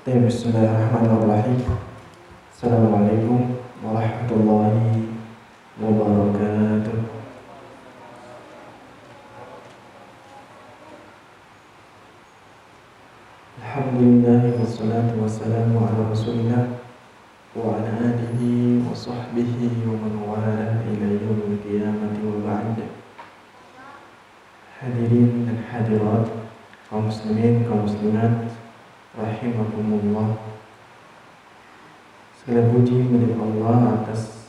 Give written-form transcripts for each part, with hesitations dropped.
Bismillahirrahmanirrahim. Assalamualaikum warahmatullahi wabarakatuh. Alhamdulillah wassalatu wassalamu ala Rasulillah wa ala alihi wa sahbihi wa man wala ila yaumil qiyamati wa ba'd. Hadirin dan hadirat, kaum muslimin, kaum muslimat rahimakumullah. Segala puji milik Allah atas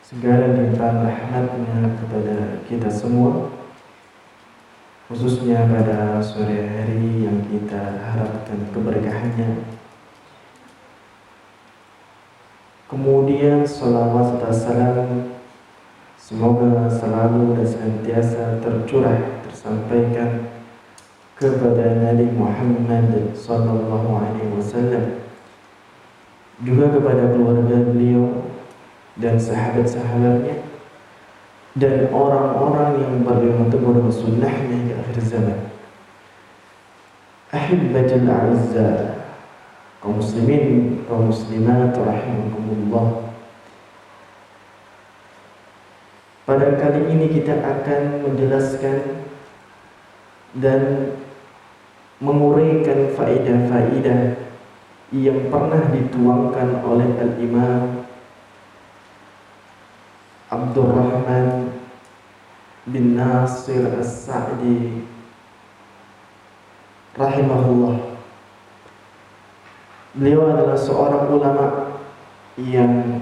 segala limpahan rahmatnya kepada kita semua, khususnya pada sore hari yang kita harapkan keberkahannya. Kemudian salawat serta salam semoga selalu dan senantiasa tercurah, tersampaikan kepada Nabi Muhammad sallallahu alaihi wasallam, juga kepada keluarga beliau dan sahabat-sahabatnya dan orang-orang yang berpegang teguh dengan sunnahnya hingga akhir zaman. Ahibbatul a'izza, kaum muslimin, kaum muslimat rahimakumullah. Pada kali ini kita akan menjelaskan dan menguraikan faedah-faedah yang pernah dituangkan oleh Al-Imam Abdurrahman bin Nasir As-Sa'di rahimahullah. Beliau adalah seorang ulama yang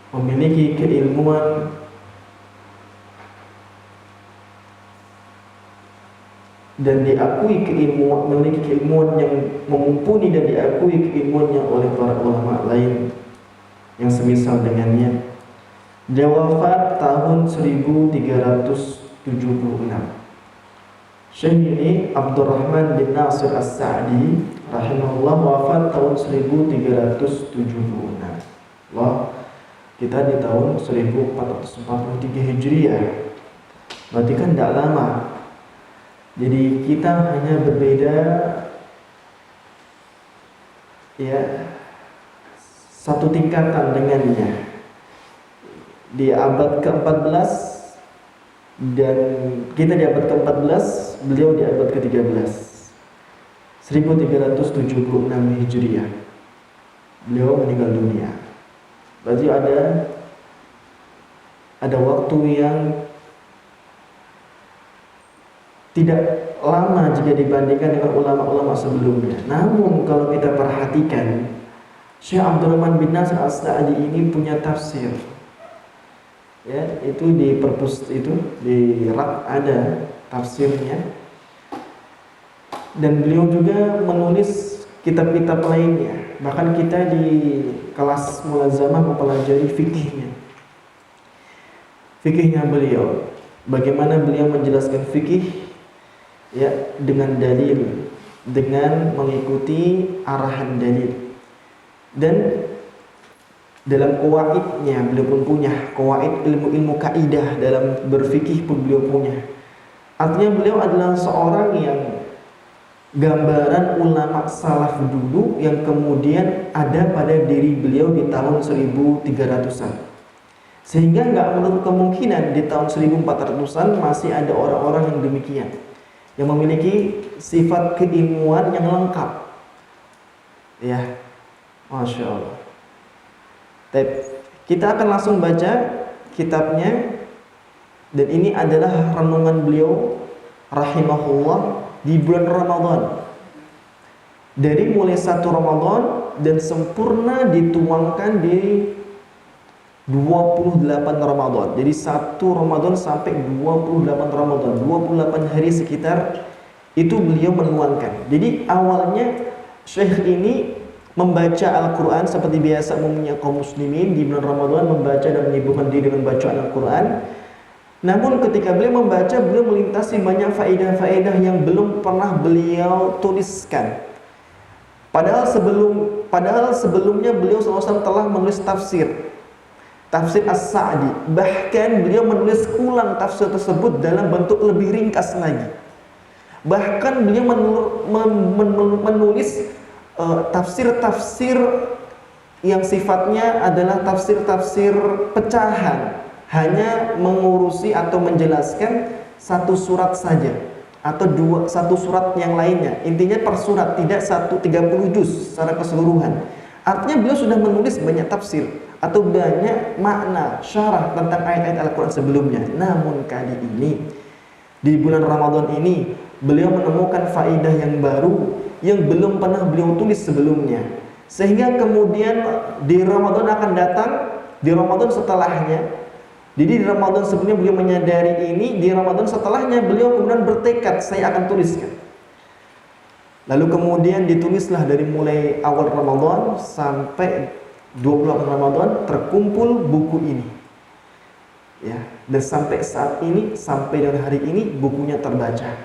memiliki keilmuan dan diakui memiliki keilmuan yang mumpuni dan diakui keilmuannya oleh para ulama lain yang semisal dengannya. Dia wafat tahun 1376. Syekh ini Abdurrahman bin Nasir As-Sa'di rahimahullah wafat tahun 1376. Wah, kita di tahun 1443 Hijriah. Berarti kan tidak lama. Jadi kita hanya berbeda ya satu tingkatan dengannya. Di abad ke-14 dan kita di abad ke-14, beliau di abad ke-13. 1376 Hijriah. Beliau meninggal dunia. Berarti ada waktu yang tidak lama jika dibandingkan dengan ulama-ulama sebelumnya. Namun kalau kita perhatikan, Syekh Abdurrahman bin Nasir As-Sa'di ini punya tafsir. Ya, itu di perpus itu di rak ada tafsirnya. Dan beliau juga menulis kitab-kitab lainnya. Bahkan kita di kelas mulazamah mempelajari fikihnya. Fikihnya beliau, bagaimana beliau menjelaskan fikih ya dengan dalil, dengan mengikuti arahan dalil. Dan dalam qawaidnya beliau pun punya qawaid, ilmu-ilmu kaidah dalam berfikih pun beliau punya. Artinya beliau adalah seorang yang gambaran ulama salaf dulu yang kemudian ada pada diri beliau di tahun 1300-an. Sehingga nggak menutup kemungkinan di tahun 1400-an masih ada orang-orang yang demikian, yang memiliki sifat keilmuan yang lengkap. Ya, Masya Allah. Kita akan langsung baca kitabnya. Dan ini adalah renungan beliau rahimahullah di bulan Ramadan. Dari mulai 1 Ramadan dan sempurna dituangkan di 28 Ramadan. Jadi 1 Ramadan sampai 28 Ramadan, 28 hari sekitar itu beliau menuangkan. Jadi awalnya Syekh ini membaca Al-Quran seperti biasa umumnya kaum muslimin di bulan Ramadan, membaca dan menyibukkan diri dengan bacaan Al-Quran. Namun ketika beliau membaca, beliau melintasi banyak faedah-faedah yang belum pernah beliau tuliskan. Padahal sebelumnya beliau SAW telah menulis tafsir As-Sa'di. Bahkan beliau menulis ulang tafsir tersebut dalam bentuk lebih ringkas lagi. Bahkan beliau menulis tafsir-tafsir yang sifatnya adalah tafsir-tafsir pecahan, hanya mengurusi atau menjelaskan satu surat saja atau satu surat yang lainnya. Intinya per surat, tidak 30 juz secara keseluruhan. Artinya beliau sudah menulis banyak tafsir atau banyak makna syarah tentang ayat-ayat Al-Quran sebelumnya. Namun kali ini di bulan Ramadan ini beliau menemukan faidah yang baru yang belum pernah beliau tulis sebelumnya, sehingga kemudian di Ramadan akan datang, di Ramadan setelahnya, jadi di Ramadan sebelumnya beliau menyadari ini, di Ramadan setelahnya beliau kemudian bertekad, saya akan tuliskan. Lalu kemudian ditulislah dari mulai awal Ramadan sampai 28 Ramadan terkumpul buku ini. Ya, dan sampai saat ini, sampai dengan hari ini bukunya terbaca,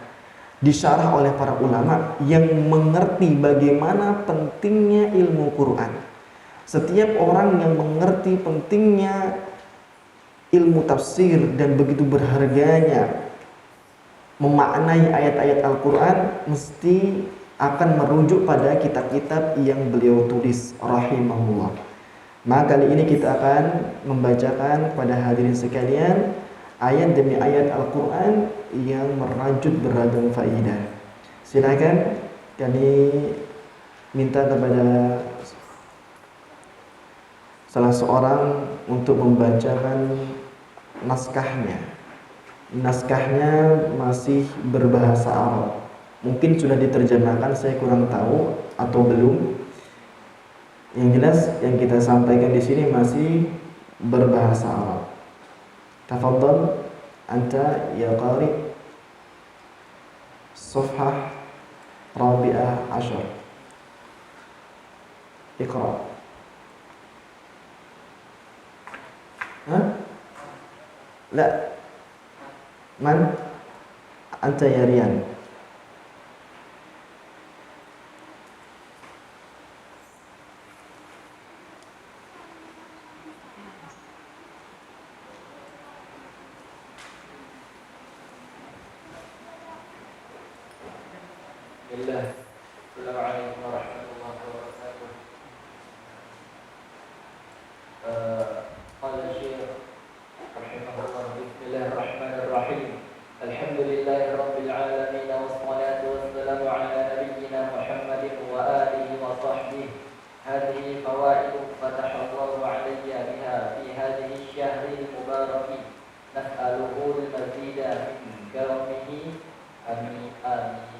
disyarah oleh para ulama yang mengerti bagaimana pentingnya ilmu Quran. Setiap orang yang mengerti pentingnya ilmu tafsir dan begitu berharganya memaknai ayat-ayat Al-Quran, mesti akan merujuk pada kitab-kitab yang beliau tulis rahimahullah. Maka kali ini kita akan membacakan pada hadirin sekalian ayat demi ayat Al-Quran yang merajut beragam faidah. Silakan kami minta kepada salah seorang untuk membacakan naskahnya. Naskahnya masih berbahasa Arab. Mungkin sudah diterjemahkan, saya kurang tahu atau belum. Yang jelas yang kita sampaikan di sini masih berbahasa Arab. Tafadhal anta ya qari Safhah Rabi'ah Ashar. Iqra. La. Man anta ya Rian. Assalamualaikum warahmatullahi wabarakatuh. Qala Syekh rahimahullah, bismillahirrahmanirrahim. Alhamdulillahirabbil alamin wassalatu wassalamu ala nabiyyina Muhammadin wa alihi wa sahbihi. Hadhihi fawaid fatahallahu alayya biha fi hadhihi asy-syahri al-mubarakah. Nas'aluhu al-mazida min karamihi. Amin.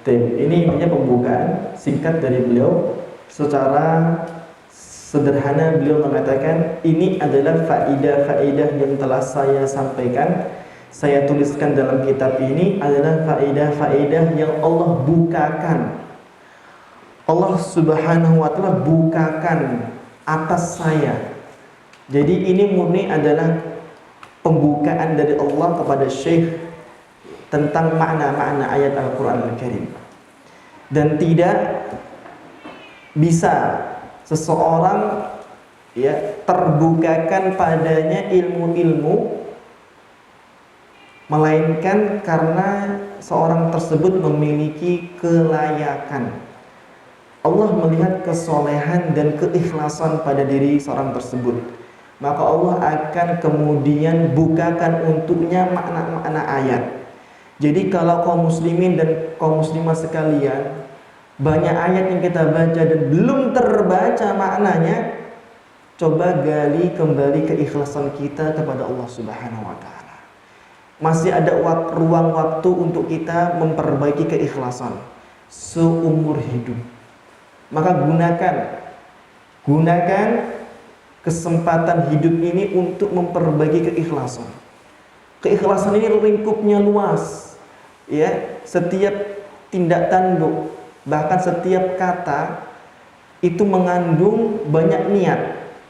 Ini intinya pembukaan singkat dari beliau. Secara sederhana beliau mengatakan, ini adalah faidah-faidah yang telah saya sampaikan, saya tuliskan dalam kitab ini adalah faidah-faidah yang Allah bukakan, Allah subhanahu wa ta'ala bukakan atas saya. Jadi ini murni adalah pembukaan dari Allah kepada Syekh tentang makna-makna ayat Al-Quran Al-Karim. Dan tidak bisa seseorang terbukakan padanya ilmu-ilmu melainkan karena seorang tersebut memiliki kelayakan. Allah melihat kesolehan dan keikhlasan pada diri seorang tersebut, maka Allah akan kemudian bukakan untuknya makna-makna ayat. Jadi kalau kaum muslimin dan kaum muslimah sekalian, banyak ayat yang kita baca dan belum terbaca maknanya, coba gali kembali keikhlasan kita kepada Allah Subhanahu wa ta'ala. Masih ada ruang waktu untuk kita memperbaiki keikhlasan seumur hidup. Maka gunakan kesempatan hidup ini untuk memperbaiki keikhlasan. Keikhlasan ini lingkupnya luas, setiap tindak tanduk, bahkan setiap kata itu mengandung banyak niat.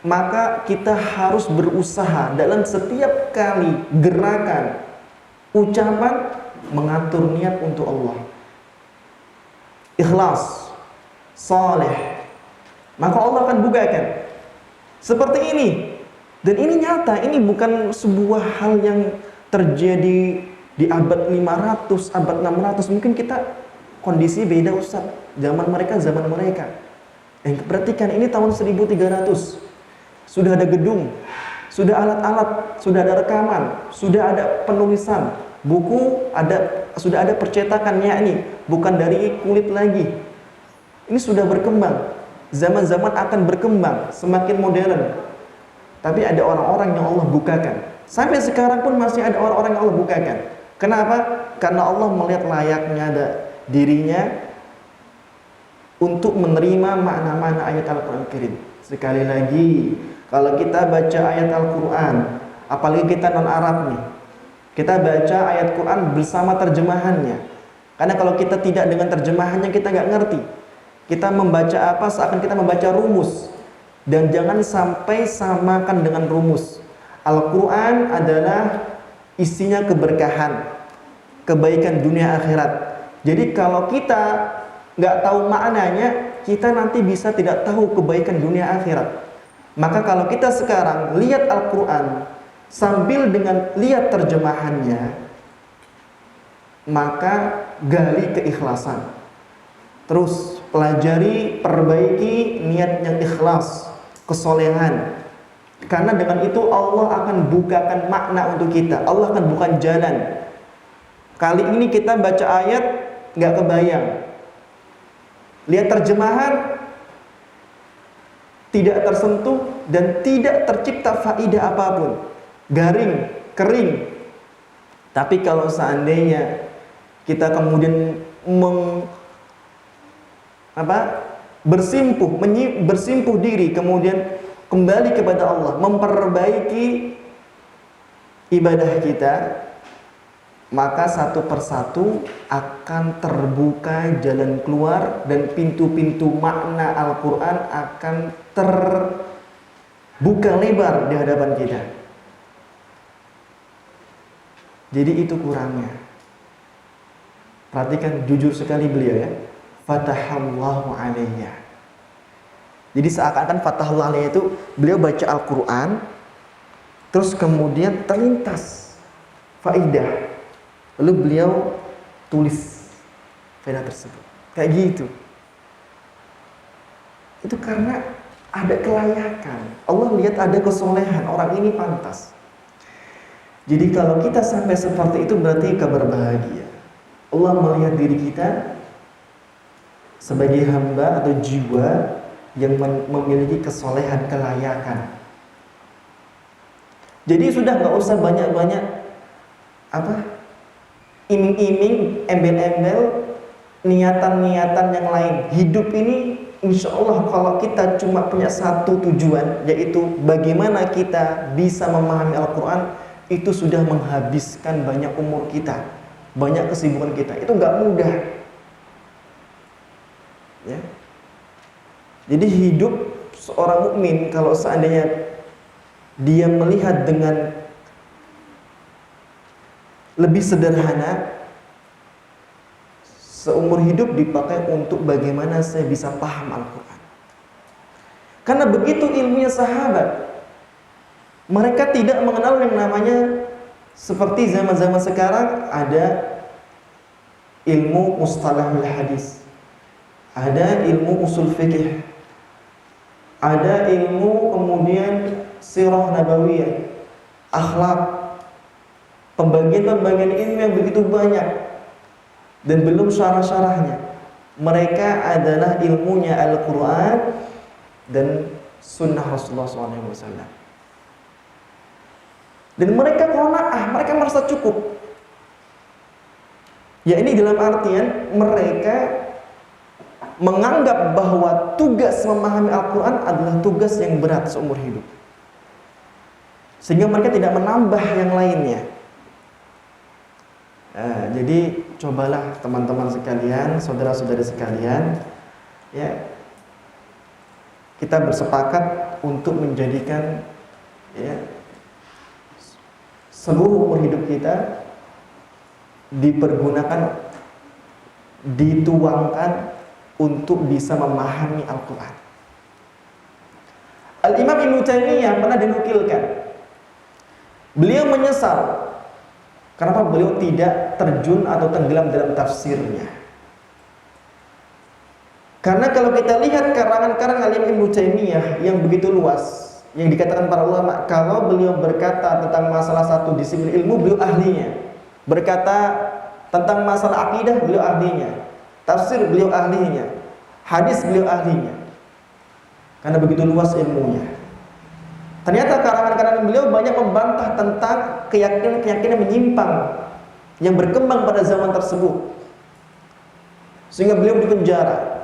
Maka kita harus berusaha dalam setiap kali gerakan, ucapan, mengatur niat untuk Allah. Ikhlas, saleh, maka Allah akan bukakan seperti ini. Dan ini nyata, ini bukan sebuah hal yang terjadi di abad 500, abad 600. Mungkin kita kondisi beda Ustaz. Zaman mereka. Perhatikan ini tahun 1300. Sudah ada gedung, sudah alat-alat, sudah ada rekaman, sudah ada penulisan, buku sudah ada percetakannya ini, bukan dari kulit lagi. Ini sudah berkembang. Zaman-zaman akan berkembang, semakin modern. Tapi ada orang-orang yang Allah bukakan. Sampai sekarang pun masih ada orang-orang yang Allah bukakan. Kenapa? Karena Allah melihat layaknya dirinya untuk menerima makna-makna ayat Al-Quran Karim. Sekali lagi, kalau kita baca ayat Al-Quran, apalagi kita non-Arab nih, kita baca ayat Quran bersama terjemahannya. Karena kalau kita tidak dengan terjemahannya, kita nggak ngerti. Kita membaca apa seakan kita membaca rumus. Dan jangan sampai samakan dengan rumus. Al-Quran adalah isinya keberkahan, kebaikan dunia akhirat. Jadi kalau kita nggak tahu maknanya, kita nanti bisa tidak tahu kebaikan dunia akhirat. Maka kalau kita sekarang lihat Al-Quran sambil dengan lihat terjemahannya, maka gali keikhlasan. Terus pelajari, perbaiki niat yang ikhlas, kesolehan. Karena dengan itu Allah akan bukakan makna untuk kita. Allah akan bukakan jalan. Kali ini kita baca ayat nggak kebayang. Lihat terjemahan tidak tersentuh dan tidak tercipta faidah apapun. Garing, kering. Tapi kalau seandainya kita kemudian bersimpuh diri, kemudian kembali kepada Allah, memperbaiki ibadah kita, maka satu persatu akan terbuka jalan keluar dan pintu-pintu makna Al-Quran akan terbuka lebar di hadapan kita. Jadi itu kurangnya. Perhatikan jujur sekali beliau ya. Fatahallahu alayya. Jadi seakan-akan Fatahullah alaihi itu beliau baca Al-Quran, terus kemudian terlintas faidah, lalu beliau tulis faidah tersebut. Kayak gitu. Itu karena ada kelayakan. Allah lihat ada kesolehan, orang ini pantas. Jadi kalau kita sampai seperti itu berarti kabar bahagia. Allah melihat diri kita sebagai hamba atau jiwa yang memiliki kesolehan, kelayakan. Jadi sudah nggak usah banyak-banyak iming-iming, embel-embel, niatan-niatan yang lain. Hidup ini insya Allah kalau kita cuma punya satu tujuan, yaitu bagaimana kita bisa memahami Al-Quran, itu sudah menghabiskan banyak umur kita, banyak kesibukan kita. Itu nggak mudah. Ya. Jadi hidup seorang mukmin kalau seandainya dia melihat dengan lebih sederhana, seumur hidup dipakai untuk bagaimana saya bisa paham Al-Quran. Karena begitu ilmunya sahabat, mereka tidak mengenal yang namanya seperti zaman-zaman sekarang ada ilmu mustalahul hadis, ada ilmu usul fikih, ada ilmu kemudian sirah nabawiyah, akhlak, pembagian-pembagian ilmu yang begitu banyak dan belum syarah-syarahnya. Mereka adalah ilmunya Al-Quran dan sunnah Rasulullah SAW. Dan mereka qanaah, mereka merasa cukup. Ya ini dalam artian mereka menganggap bahwa tugas memahami Al-Quran adalah tugas yang berat seumur hidup, sehingga mereka tidak menambah yang lainnya. Jadi cobalah teman-teman sekalian, saudara-saudari sekalian, ya, kita bersepakat untuk menjadikan ya, seluruh umur hidup kita dipergunakan, dituangkan untuk bisa memahami Al-Quran. Al-Imam Ibnu Taimiyah pernah dinukilkan, beliau menyesal kenapa beliau tidak terjun atau tenggelam dalam tafsirnya. Karena kalau kita lihat karangan-karangan Ibnu Taimiyah yang begitu luas, yang dikatakan para ulama, kalau beliau berkata tentang masalah satu disiplin ilmu, beliau ahlinya. Berkata tentang masalah akidah, beliau ahlinya. Tafsir, beliau ahlinya. Hadis, beliau ahlinya. Karena begitu luas ilmunya. Ternyata karangan-karangan beliau banyak membantah tentang keyakinan-keyakinan menyimpang yang berkembang pada zaman tersebut, sehingga beliau dipenjara.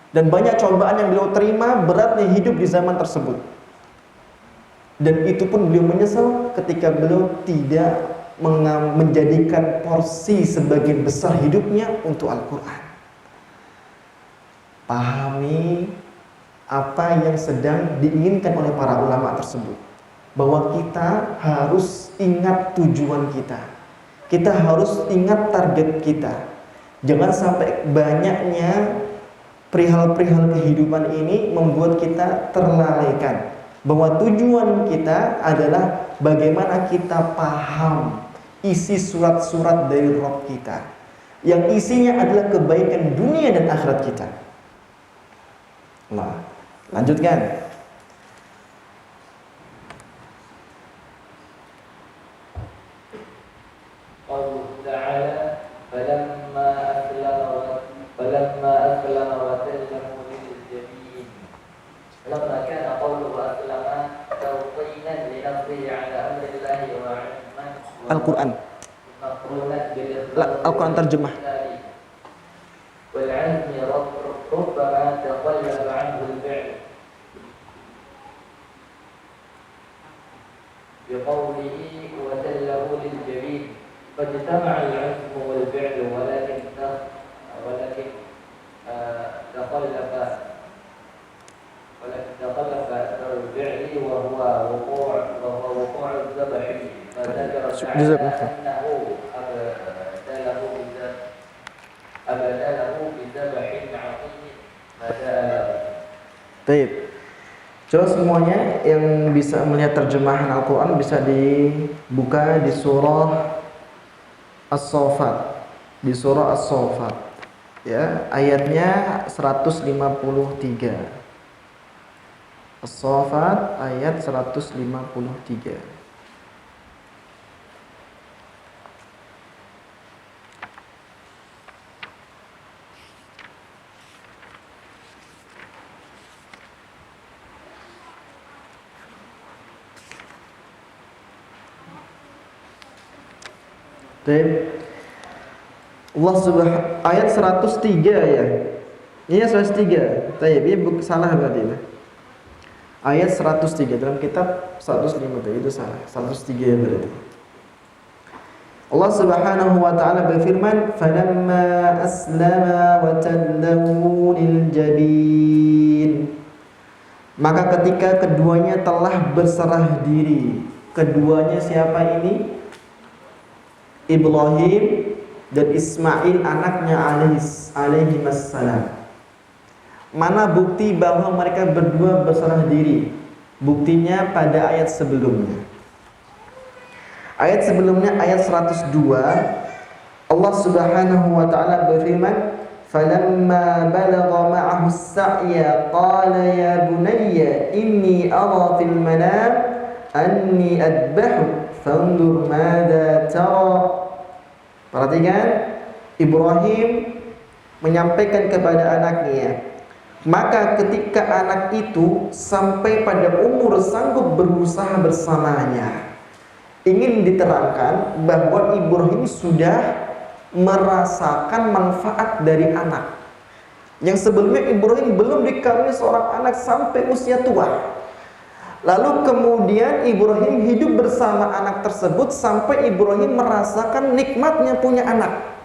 Dan banyak cobaan yang beliau terima, beratnya hidup di zaman tersebut. Dan itu pun beliau menyesal ketika beliau tidak menjadikan porsi sebagian besar hidupnya untuk Al-Quran. Pahami apa yang sedang diinginkan oleh para ulama tersebut, bahwa kita harus ingat tujuan kita. Kita harus ingat target kita. Jangan sampai banyaknya perihal-perihal kehidupan ini membuat kita terlalaikan bahwa tujuan kita adalah bagaimana kita paham isi surat-surat dari Rabb kita, yang isinya adalah kebaikan dunia dan akhirat kita. Nah, lanjutkan. Allah Ta'ala فلما أسلم وسلموا للجبين لما كان قوله أسلم توطينا لنفسه على أمر الله وعلما Al-Quran. Al-Quran terjemah. والعزم ربما تقلب عنه الفعل بقوله وسلموا للجبين فاجتمع العزم والفعل ولكن تخلف أثر الفعل وهو وقوع الذبح فذكر تعالى أنه أبدله بذبح عظيم فسأله. Baik. Coba semuanya yang bisa melihat terjemahan Al-Quran bisa dibuka di surah As-Saffat. Di surah As-Saffat, ya, ayatnya 153. As-Saffat ayat 153. Allah subhanahu ayat 103 ya. Ini 103. Tayyib, ini salah berarti ya. Ayat 103 dalam kitab 105 itu salah. 103 berarti. Allah Subhanahu wa taala berfirman, "Falamma aslama wa tallahu lil jabin." Maka ketika keduanya telah berserah diri. Keduanya siapa ini? Ibrahim dan Ismail anaknya alaihi wassalam. Mana bukti bahwa mereka berdua berserah diri? Buktinya pada ayat sebelumnya. Ayat sebelumnya ayat 102, Allah Subhanahu wa taala berfirman, "Falamma balagha ma'ahu as-sa'ya qala ya bunayya inni ara fil manam anni adbahu fanzur madza tara." Perhatikan, Ibrahim menyampaikan kepada anaknya. Maka ketika anak itu sampai pada umur sanggup berusaha bersamanya, ingin diterangkan bahwa Ibrahim sudah merasakan manfaat dari anak. Yang sebelumnya Ibrahim belum dikaruniai seorang anak sampai usia tua. Lalu kemudian Ibrahim hidup bersama anak tersebut sampai Ibrahim merasakan nikmatnya punya anak.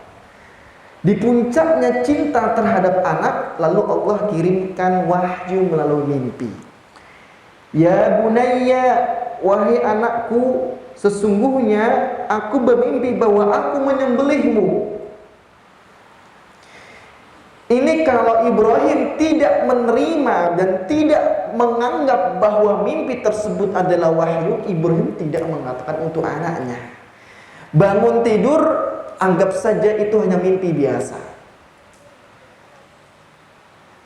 Di puncaknya cinta terhadap anak, lalu Allah kirimkan wahyu melalui mimpi. Ya bunayya, wahai anakku, sesungguhnya aku bermimpi bahwa aku menyembelihmu. Ini kalau Ibrahim tidak menerima dan tidak menganggap bahwa mimpi tersebut adalah wahyu, Ibrahim tidak mengatakan untuk anaknya. Bangun tidur, anggap saja itu hanya mimpi biasa.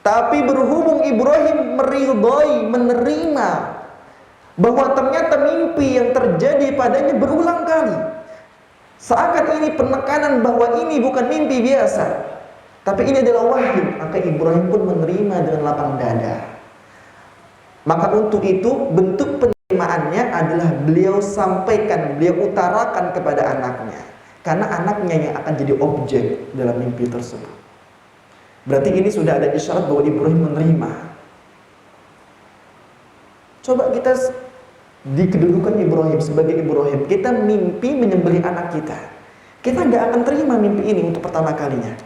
Tapi berhubung Ibrahim meridhoi, menerima bahwa ternyata mimpi yang terjadi padanya berulang kali, seakan ini penekanan bahwa ini bukan mimpi biasa, tapi ini adalah wahyu, maka Ibrahim pun menerima dengan lapang dada. Maka untuk itu bentuk penerimaannya adalah beliau sampaikan, beliau utarakan kepada anaknya, karena anaknya yang akan jadi objek dalam mimpi tersebut. Berarti ini sudah ada isyarat bahwa Ibrahim menerima. Coba kita di kedudukan Ibrahim, sebagai Ibrahim, kita mimpi menyembelih anak kita, kita nggak akan terima mimpi ini untuk pertama kalinya.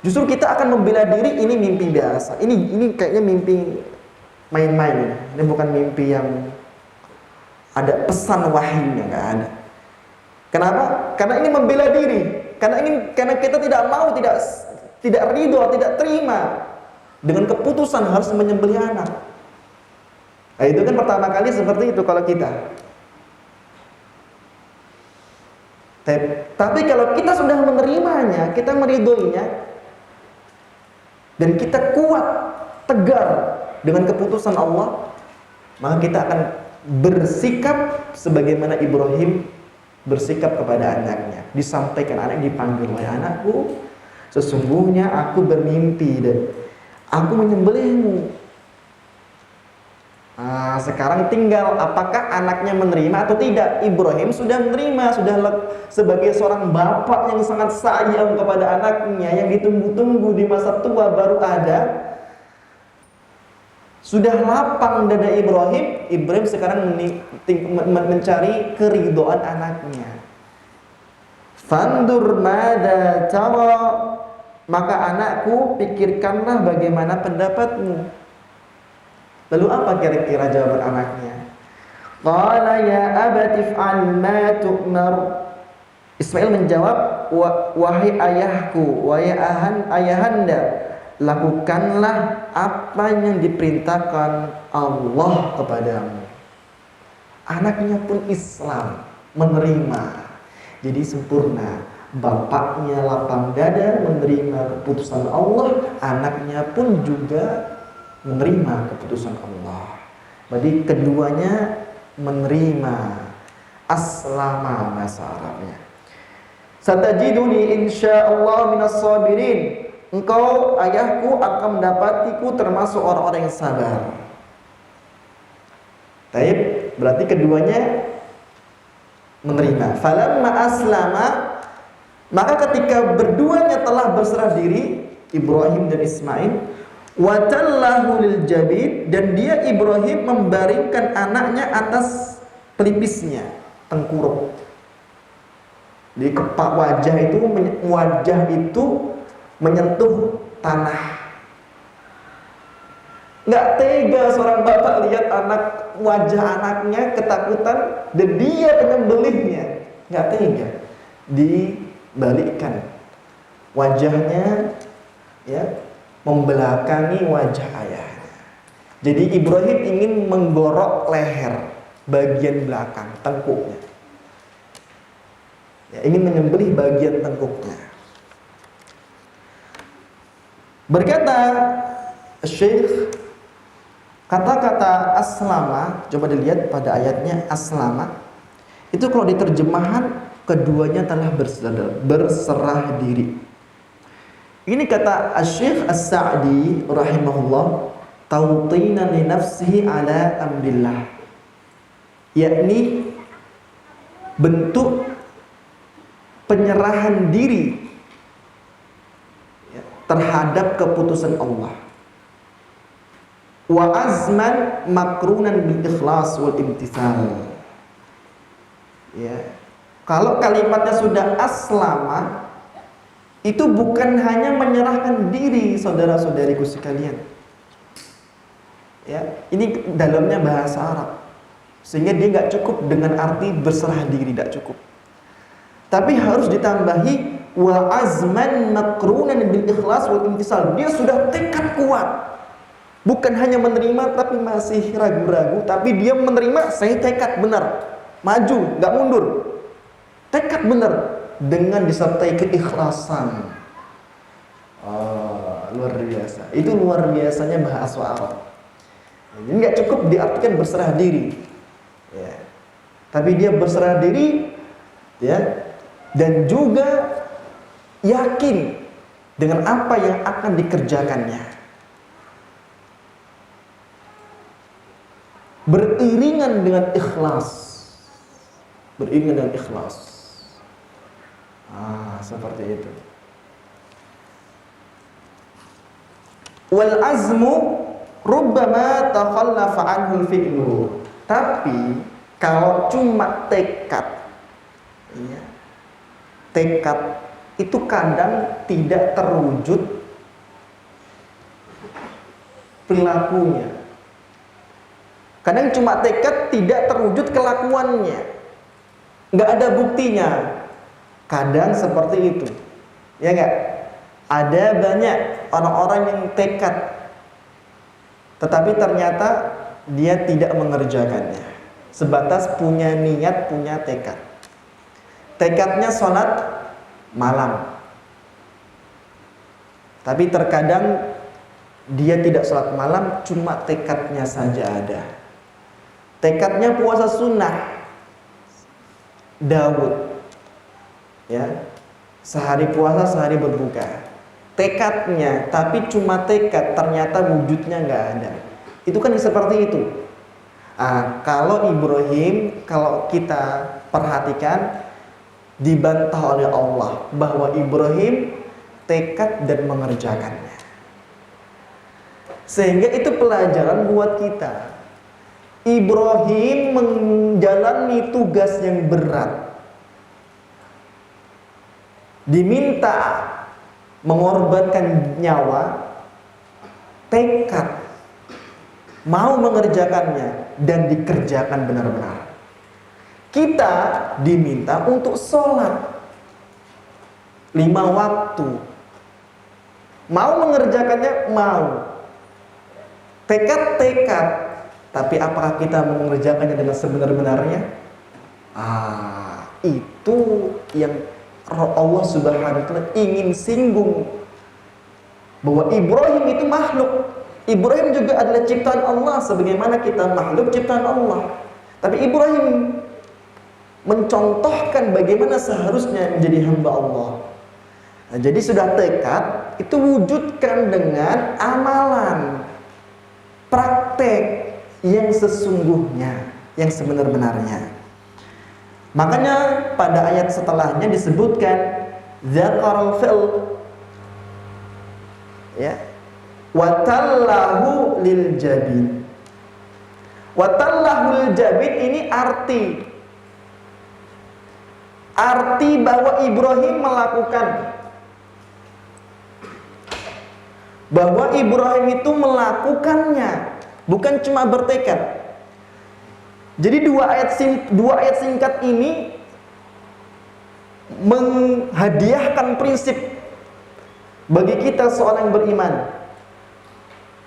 Justru kita akan membela diri, ini mimpi biasa, ini kayaknya mimpi main-main, ini bukan mimpi yang ada pesan wahyunya, nggak ada. Kenapa? Karena ini membela diri, karena kita tidak mau, tidak ridho, tidak terima dengan keputusan harus menyembelih anak. Nah, itu kan pertama kali seperti itu kalau kita. Tapi kalau kita sudah menerimanya, kita meridhoinya, dan kita kuat, tegar dengan keputusan Allah, maka kita akan bersikap sebagaimana Ibrahim bersikap kepada anaknya. Disampaikan, anak dipanggil, wahai anakku, sesungguhnya aku bermimpi dan aku menyembelihmu. Nah, sekarang tinggal apakah anaknya menerima atau tidak. Ibrahim sudah menerima, sudah sebagai seorang bapak yang sangat sayang kepada anaknya yang ditunggu-tunggu di masa tua baru ada. Sudah lapang dada Ibrahim. Ibrahim sekarang mencari keridhaan anaknya. Fandur mada cara, maka anakku, pikirkanlah bagaimana pendapatmu. Lalu apa kira-kira jawaban anaknya? Qala ya abati fa'al ma tu'mar. Ismail menjawab, wahai ayahku, wahai ayahanda, lakukanlah apa yang diperintahkan Allah kepadamu. Anaknya pun Islam, menerima. Jadi sempurna. Bapaknya lapang dada menerima keputusan Allah, anaknya pun juga menerima keputusan Allah. Jadi keduanya menerima. Aslama bahasa Arabnya. Satajiduni insyaallah minas sabirin. Engkau ayahku akan mendapatiku termasuk orang-orang yang sabar. Taib, berarti keduanya menerima. Falamma aslama, maka ketika berduanya telah berserah diri, Ibrahim dan Ismail, watallahu lil jabin, dan dia Ibrahim membaringkan anaknya atas pelipisnya, tengkurap. Di wajah itu menyentuh tanah. Nggak tega seorang bapak lihat wajah anaknya ketakutan dan dia penyembelihnya. Nggak tega. Dibalikkan wajahnya, ya, membelakangi wajah ayahnya. Jadi Ibrahim ingin menggorok leher bagian belakang tengkuknya, ya, ingin menyembelih bagian tengkuknya. Berkata Syekh, kata-kata aslama, coba dilihat pada ayatnya aslama, itu kalau diterjemahan keduanya telah berserah diri. Ini kata Syekh As-Sa'di rahimahullah, tawtinan li nafsihi ala amrillah, yakni bentuk penyerahan diri terhadap keputusan Allah. Wa azman makrunan bil ikhlas wal imtithal. Ya. Kalau kalimatnya sudah aslama, itu bukan hanya menyerahkan diri, saudara-saudariku sekalian. Ya, ini dalamnya bahasa Arab. Sehingga dia nggak cukup dengan arti berserah diri, tidak cukup. Tapi harus ditambahi wa azman makrunan bil ikhlas wal imtisal. Dia sudah tekad kuat. Bukan hanya menerima tapi masih ragu-ragu, tapi dia menerima, saya tekad benar. Maju, enggak mundur. Tekad benar dengan disertai keikhlasan. luar biasa. Itu luar biasanya bahasa Arab. Jadi nggak cukup diartikan berserah diri, ya. Tapi dia berserah diri, ya, dan juga yakin dengan apa yang akan dikerjakannya. Beriringan dengan ikhlas. Beriringan dengan ikhlas. Seperti itu. Wal azmu rubbama takhallafa anhu fi'lu. Tapi kalau cuma tekad, ya, tekad itu kadang tidak terwujud perilakunya. Kadang cuma tekad tidak terwujud kelakuannya. Nggak ada buktinya. Kadang seperti itu. Ya nggak? Ada banyak orang-orang yang tekad, tetapi ternyata dia tidak mengerjakannya. Sebatas punya niat, punya tekad. Tekadnya sholat malam, tapi terkadang dia tidak sholat malam, cuma tekadnya saja ada. Tekadnya puasa sunnah Daud, ya, sehari puasa sehari berbuka. Tekadnya, tapi cuma tekad, ternyata wujudnya nggak ada. Itu kan seperti itu. Kalau Ibrahim, kalau kita perhatikan, dibantah oleh Allah bahwa Ibrahim tekad dan mengerjakannya. Sehingga itu pelajaran buat kita. Ibrahim menjalani tugas yang berat, diminta mengorbankan nyawa, tekad, mau mengerjakannya dan dikerjakan benar-benar. Kita diminta untuk sholat 5 waktu, mau mengerjakannya, mau tekad, tapi apakah kita mengerjakannya dengan sebenar-benarnya? Itu yang Allah Subhanahu wa Ta'ala ingin singgung, bahwa Ibrahim itu makhluk. Ibrahim juga adalah ciptaan Allah, sebagaimana kita makhluk ciptaan Allah. Tapi Ibrahim mencontohkan bagaimana seharusnya menjadi hamba Allah. Jadi sudah tekad, itu wujudkan dengan amalan, praktek yang sesungguhnya, yang sebenar-benarnya. Makanya pada ayat setelahnya disebutkan dzakaral fi'l, ya, watallahu lil jabin. Watallahu lil jabin ini arti bahwa Ibrahim melakukan, bahwa Ibrahim itu melakukannya, bukan cuma bertekad. Jadi dua ayat singkat ini menghadiahkan prinsip bagi kita seorang yang beriman.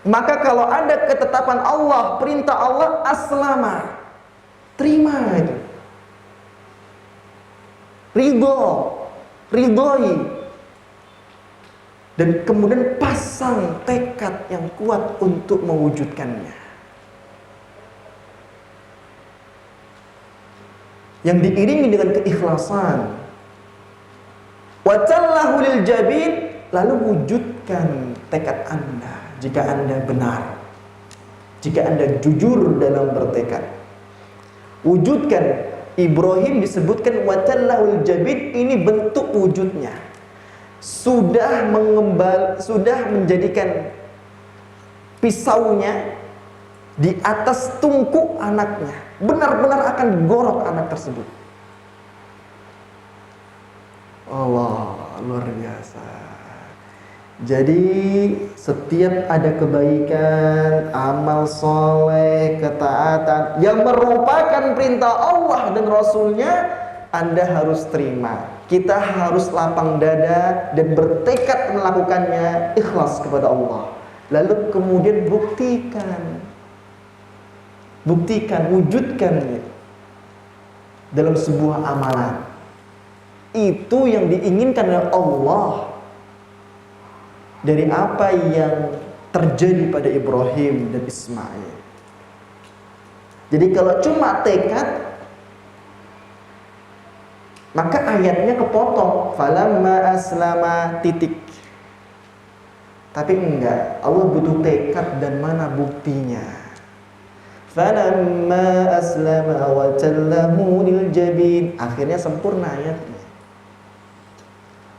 Maka kalau ada ketetapan Allah, perintah Allah, aslama, terima itu, ridhoi, dan kemudian pasang tekad yang kuat untuk mewujudkannya, yang diiringi dengan keikhlasan. Watallahu lil jabin, lalu wujudkan tekad Anda jika Anda benar, jika Anda jujur dalam bertekad. Wujudkan. Ibrahim disebutkan watallahu lil jabin, ini bentuk wujudnya. Sudah menjadikan pisaunya di atas tungku anaknya, benar-benar akan digorok anak tersebut. Allah, luar biasa. Jadi setiap ada kebaikan, amal soleh, ketaatan yang merupakan perintah Allah dan Rasulnya, Anda harus terima. Kita harus lapang dada dan bertekad melakukannya, ikhlas kepada Allah. Lalu kemudian buktikan, wujudkan dalam sebuah amalan. Itu yang diinginkan oleh Allah. dari apa yang terjadi pada Ibrahim dan Ismail. Jadi kalau cuma tekad, maka ayatnya kepotong, falamma aslama titik. Tapi enggak, Allah butuh tekad dan mana buktinya. Falamma aslama wa tallahu lil jabin. Akhirnya sempurna ayatnya.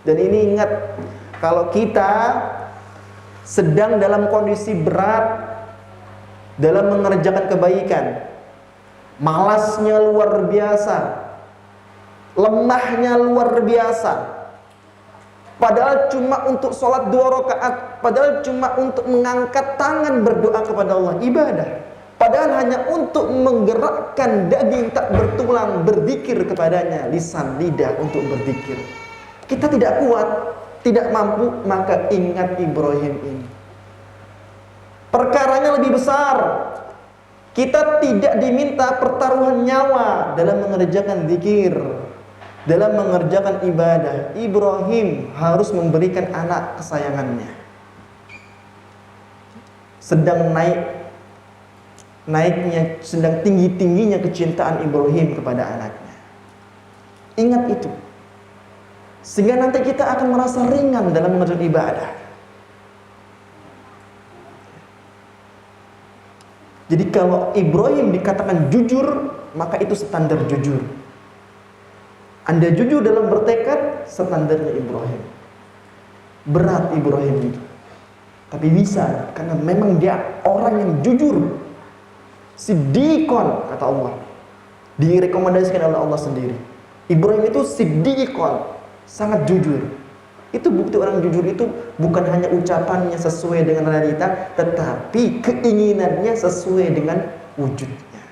Dan ini ingat, kalau kita sedang dalam kondisi berat dalam mengerjakan kebaikan, malasnya luar biasa, lemahnya luar biasa, padahal cuma untuk sholat 2 rakaat, padahal cuma untuk mengangkat tangan berdoa kepada Allah, ibadah, padahal hanya untuk menggerakkan daging tak bertulang berzikir kepadanya, lisan, lidah untuk berzikir. Kita tidak kuat, tidak mampu, maka ingat Ibrahim ini. Perkaranya lebih besar. Kita tidak diminta pertaruhan nyawa dalam mengerjakan zikir, dalam mengerjakan ibadah. Ibrahim harus memberikan anak kesayangannya. Sedang naiknya, sedang tinggi-tingginya kecintaan Ibrahim kepada anaknya. Ingat itu. Sehingga nanti kita akan merasa ringan dalam mengerjakan ibadah. Jadi kalau Ibrahim dikatakan jujur, maka itu standar jujur. Anda jujur dalam bertekad, standarnya Ibrahim. Berat Ibrahim itu, tapi bisa, karena memang dia orang yang jujur. Siddiqon, kata Allah, direkomendasikan oleh Allah sendiri. Ibrahim itu siddiqon, sangat jujur. Itu bukti orang jujur itu bukan hanya ucapannya sesuai dengan realita, tetapi keinginannya sesuai dengan wujudnya.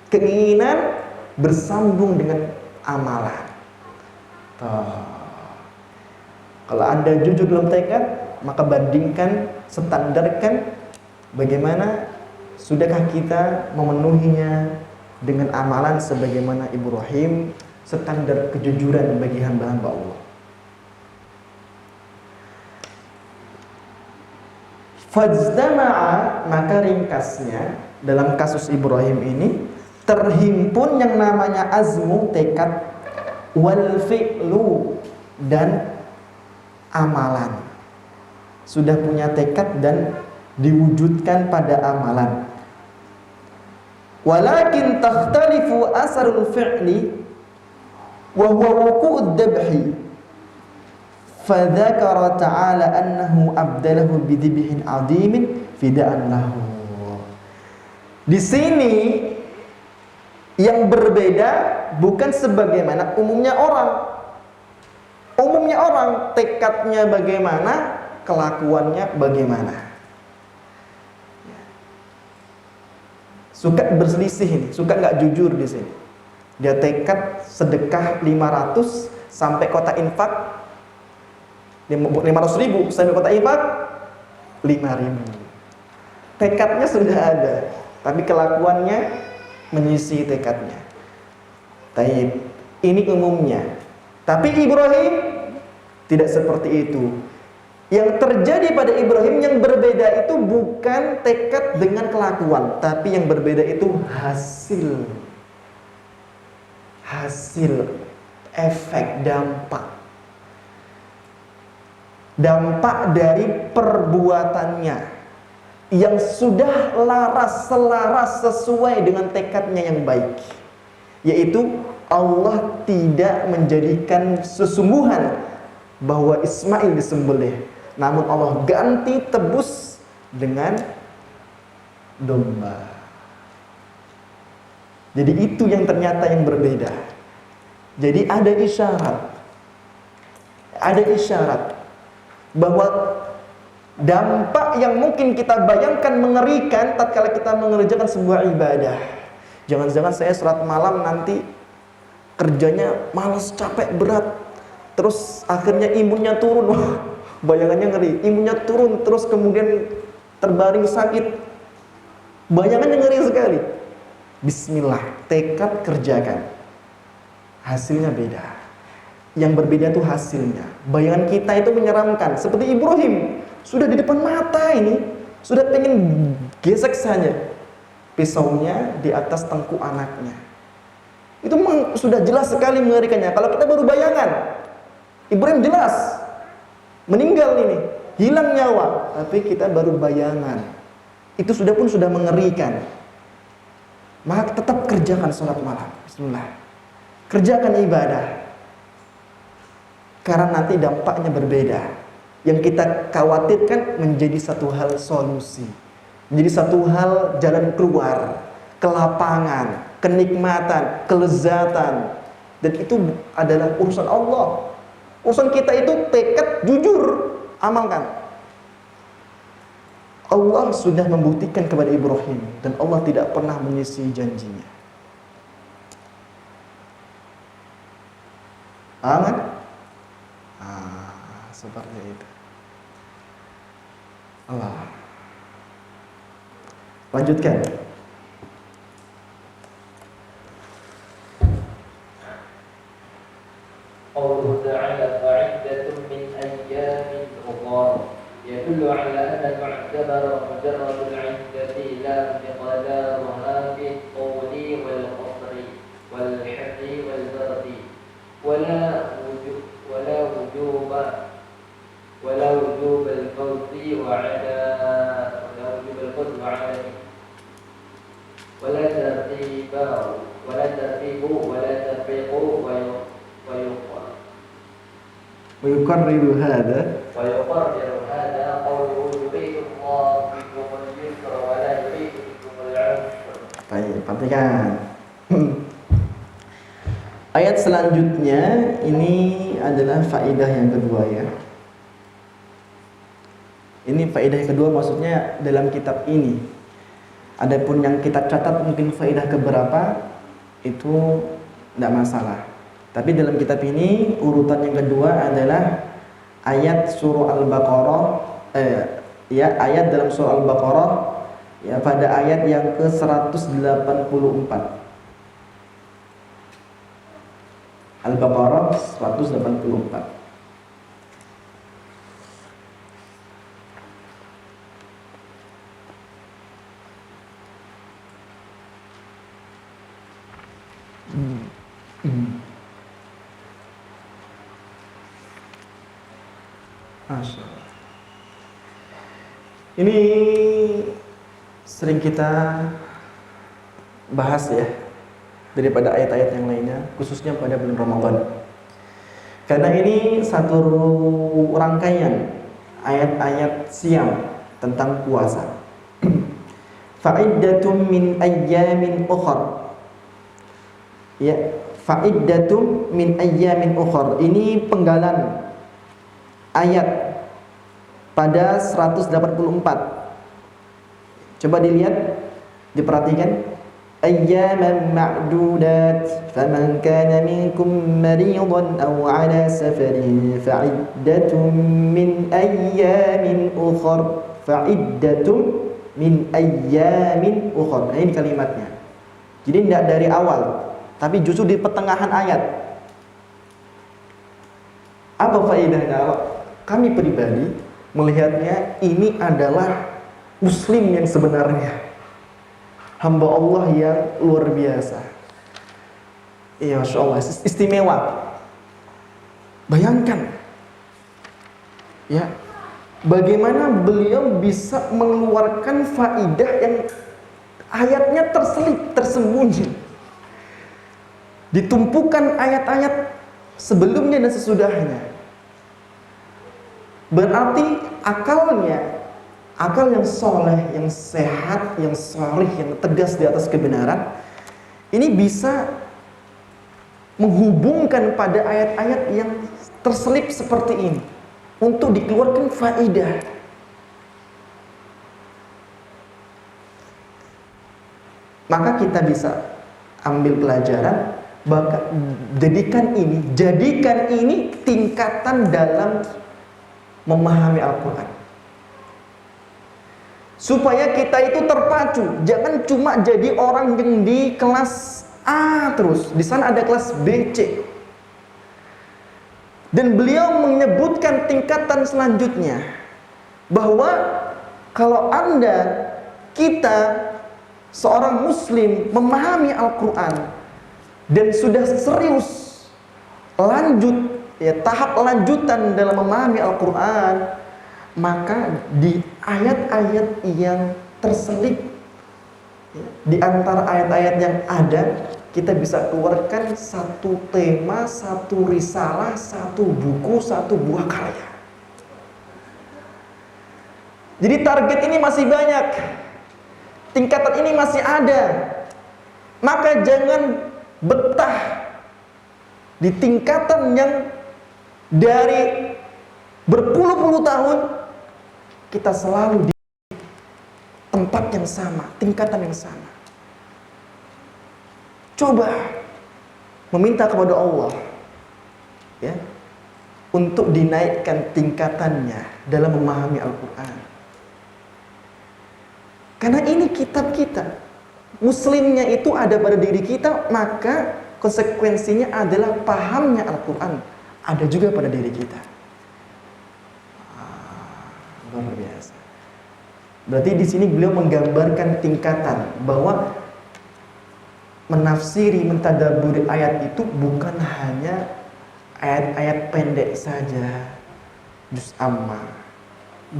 Keinginan bersambung dengan amalan. Kalau Anda jujur dalam tekad, maka bandingkan, standarkan bagaimana sudahkah kita memenuhinya dengan amalan sebagaimana Ibrahim, standar kejujuran bagi hamba-hamba Allah. Fajtama'a, maka ringkasnya dalam kasus Ibrahim ini terhimpun yang namanya azmu, tekad, wal fi'lu, dan amalan. Sudah punya tekad dan diwujudkan pada amalan. Walakin takhtalifu asarul fi'li wa huwa wuqu'ud dabhi. Fadzakara ta'ala annahu abdalahu bidhibhin 'azimin fida'an lahu. Di sini yang berbeda bukan sebagaimana umumnya orang. Umumnya orang tekadnya bagaimana, kelakuannya bagaimana. Suka berselisih ini, suka nggak jujur di sini. Dia tekad sedekah 500 sampai kota infak 500.000, sampai kota infak 5.000. Tekadnya sudah ada, tapi kelakuannya menyisi tekadnya. Taib, ini umumnya. Tapi Ibrahim tidak seperti itu. Yang terjadi pada Ibrahim yang berbeda itu bukan tekad dengan kelakuan, tapi yang berbeda itu hasil, efek, dampak dari perbuatannya yang sudah selaras sesuai dengan tekadnya yang baik, yaitu Allah tidak menjadikan sesungguhan bahwa Ismail disembelih, namun Allah ganti tebus dengan domba. Jadi itu yang ternyata yang berbeda. Jadi ada isyarat bahwa dampak yang mungkin kita bayangkan mengerikan tatkala kita mengerjakan sebuah ibadah. Jangan-jangan saya sholat malam nanti kerjanya malas, capek, berat, terus akhirnya imunnya turun. Wah, bayangannya ngeri. Imunnya turun, terus kemudian terbaring sakit. Bayangannya ngeri sekali. Bismillah, tekad kerjakan. Hasilnya beda. Yang berbeda itu hasilnya. Bayangan kita itu menyeramkan. Seperti Ibrahim, Sudah di depan mata ini, sudah pengen gesek saja pisaunya di atas tengkuk anaknya. Itu memang sudah jelas sekali mengerikannya. Kalau kita baru bayangan, Ibrahim jelas meninggal ini, hilang nyawa, tapi kita baru bayangan. Itu sudah mengerikan. Maka tetap kerjakan sholat malam. Bismillah. Kerjakan ibadah. Karena nanti dampaknya berbeda. Yang kita khawatirkan menjadi satu hal solusi. Menjadi satu hal jalan keluar, kelapangan, kenikmatan, kelezatan. Dan itu adalah urusan Allah. Urusan kita itu tekad, jujur, amalkan. Allah sudah membuktikan kepada Ibrahim dan Allah tidak pernah menyisi janjinya. Aman? Seperti itu. Allah. Lanjutkan. قوله تعالى فعدة من أيام أخر يدل على أن المعتبر مجرد العدة لا مقدارها في الطول والقصر والحر والبرد ولا وجوب الفوز وعدمه ولا ترتيب ولا تفريق ويقرر هذا قوله يريد الله بكم اليسر ولا يريد بكم العسر. Baik, perhatikan. Ayat selanjutnya ini adalah faedah yang kedua ya. Ini faedah yang kedua, maksudnya dalam kitab ini. Adapun yang kita catat mungkin faedah keberapa itu tidak masalah. Tapi dalam kitab ini urutan yang kedua adalah ayat surah Al-Baqarah, ayat dalam surah Al-Baqarah ya, pada ayat yang ke-184. Al-Baqarah 184. Masya Allah. Ini sering kita bahas ya, daripada ayat-ayat yang lainnya, khususnya pada bulan Ramadan. Karena ini satu rangkaian ayat-ayat siam tentang puasa. Fa'iddatum min ayyamin ukhar. Ya, fa'iddatum min ayyamin ukhar. Ini penggalan ayat pada 184. Coba dilihat, diperhatikan. Ayyaman ma'dudat faman kana minkum maridan aw ala safarin fa'iddatun min ayyamin ukhar. Fa'iddatun min ayyamin ukhar. Ini kalimatnya. Jadi tidak dari awal, tapi justru di pertengahan ayat. Apa faedahnya? Kami pribadi melihatnya ini adalah muslim yang sebenarnya, hamba Allah yang luar biasa. Ya Masya Allah, istimewa. Bayangkan ya, bagaimana beliau bisa mengeluarkan faidah yang ayatnya terselip, tersembunyi, ditumpukan ayat-ayat sebelumnya dan sesudahnya. Berarti akal yang soleh, yang sehat, yang sharih, yang tegas di atas kebenaran, ini bisa menghubungkan pada ayat-ayat yang terselip seperti ini untuk dikeluarkan faidah. Maka kita bisa ambil pelajaran, jadikan ini tingkatan dalam memahami Al-Quran, supaya kita itu terpacu. Jangan cuma jadi orang yang di kelas A terus, di sana ada kelas B, C. Dan beliau menyebutkan tingkatan selanjutnya. bahwa kalau kita seorang muslim memahami Al-Quran dan sudah serius lanjut, ya, tahap lanjutan dalam memahami Al-Quran, maka di ayat-ayat yang terselip, ya, di antara ayat-ayat yang ada, kita bisa keluarkan satu tema, satu risalah, satu buku, satu buah karya. Jadi target ini masih banyak, tingkatan ini masih ada. Maka jangan betah di tingkatan yang dari berpuluh-puluh tahun kita selalu di tempat yang sama, tingkatan yang sama. Coba meminta kepada Allah, ya, untuk dinaikkan tingkatannya dalam memahami Al-Quran. Karena ini kitab kita, muslimnya itu ada pada diri kita, maka konsekuensinya adalah pahamnya Al-Quran ada juga pada diri kita. Luar biasa. Berarti di sini beliau menggambarkan tingkatan bahwa menafsiri, mentadaburi ayat itu bukan hanya ayat-ayat pendek saja, juz amma,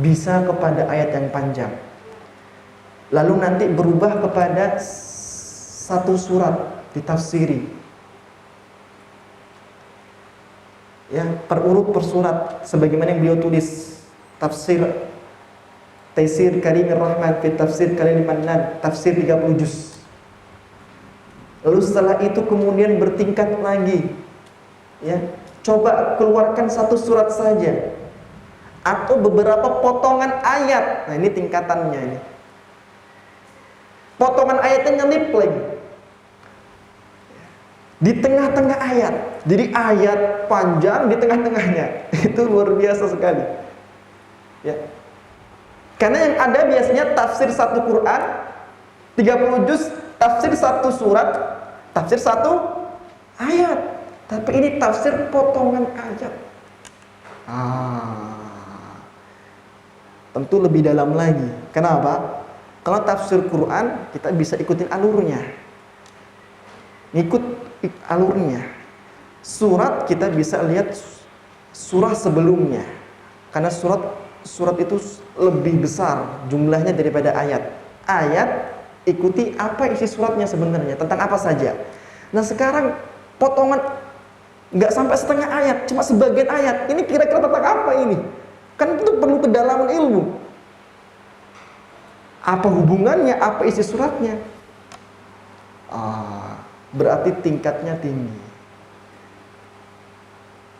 bisa kepada ayat yang panjang, lalu nanti berubah kepada satu surat ditafsiri, ya, per urut per surat, sebagaimana yang beliau tulis tafsir Taisir Karimir Rahman fi Tafsir Kalimil Mannan, tafsir 30 juz. Lalu setelah itu kemudian bertingkat lagi, ya, coba keluarkan satu surat saja atau beberapa potongan ayat. Nah, ini tingkatannya ini. Potongan ayatnya nyelip lagi di tengah-tengah ayat. Jadi ayat panjang di tengah-tengahnya. Itu luar biasa sekali, ya. Karena yang ada biasanya tafsir satu Quran 30 juz, tafsir satu surat, tafsir satu ayat. Tapi ini tafsir potongan ayat. Tentu lebih dalam lagi. Kenapa? Kalau tafsir Quran kita bisa ikutin alurnya, ngikut alurnya. Surat kita bisa lihat surah sebelumnya, karena surat itu lebih besar jumlahnya daripada ayat. Ayat ikuti apa isi suratnya sebenarnya, tentang apa saja. Nah sekarang potongan nggak sampai setengah ayat, cuma sebagian ayat. Ini kira-kira tentang apa ini? Kan itu perlu kedalaman ilmu. Apa hubungannya? Apa isi suratnya? Berarti tingkatnya tinggi.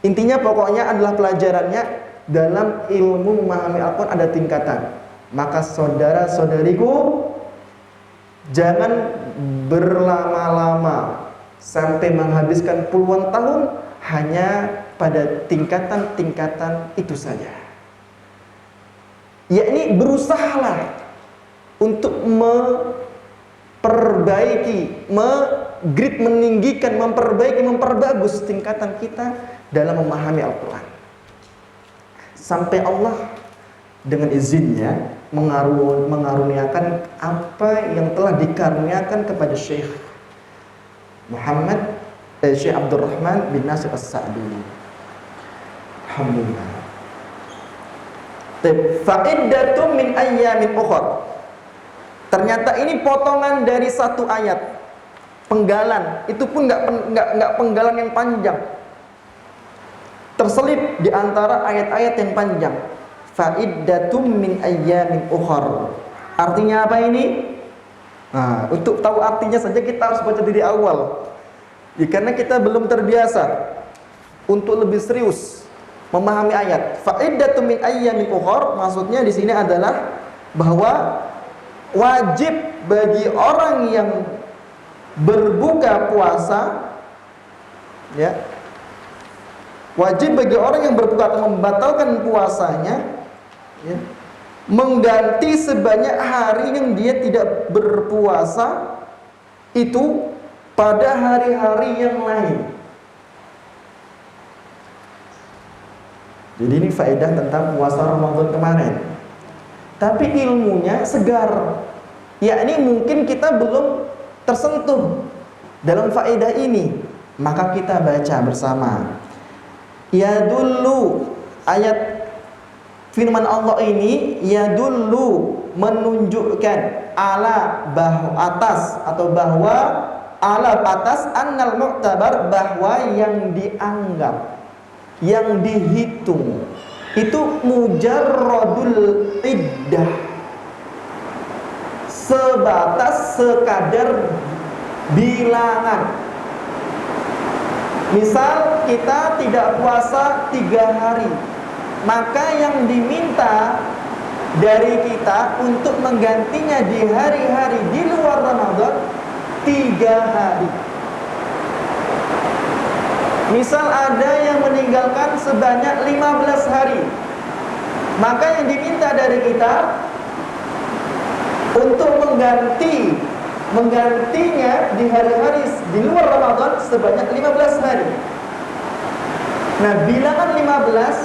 Intinya pokoknya adalah pelajarannya, dalam ilmu memahami Al-Quran ada tingkatan. Maka saudara-saudariku, jangan berlama-lama sampai menghabiskan puluhan tahun hanya pada tingkatan-tingkatan itu saja. Yakni berusahalah untuk memperbaiki, meninggikan, memperbaiki, memperbagus tingkatan kita dalam memahami Al-Quran. Sampai Allah dengan izinnya mengaruniakan apa yang telah dikaruniakan kepada Syekh Syekh Abdurrahman bin Nasir As-Sa'di. Alhamdulillah. Fa'iddatum min ayyamin ukhar. Ternyata ini potongan dari satu ayat, penggalan. Itu pun nggak penggalan yang panjang, terselip di antara ayat-ayat yang panjang. Fa'iddatum min ayyamin ukhar. Artinya apa ini? Nah, untuk tahu artinya saja kita harus baca dari awal. Ya, karena kita belum terbiasa untuk lebih serius memahami ayat. Fa'iddatum min ayyamin ukhar, maksudnya di sini adalah bahwa wajib bagi orang yang berbuka puasa, ya, wajib bagi orang yang berbuka atau membatalkan puasanya, ya, mengganti sebanyak hari yang dia tidak berpuasa itu pada hari-hari yang lain. Jadi ini faedah tentang puasa Ramadan kemarin. tapi ilmunya segar. Yakni mungkin kita belum tersentuh dalam faedah ini, maka kita baca bersama. Ya dulu, ayat firman Allah ini ya dulu menunjukkan ala atas atau bahwa ala atas annal mu'tabar, bahwa yang dianggap, yang dihitung itu mujarradul iddah, sebatas sekadar bilangan. Misal kita tidak puasa 3 hari, maka yang diminta dari kita untuk menggantinya di hari-hari di luar Ramadan 3 hari. Misal ada yang meninggalkan sebanyak 15 hari, maka yang diminta dari kita untuk menggantinya di hari-hari di luar Ramadan sebanyak 15 hari. Nah, bilangan 15,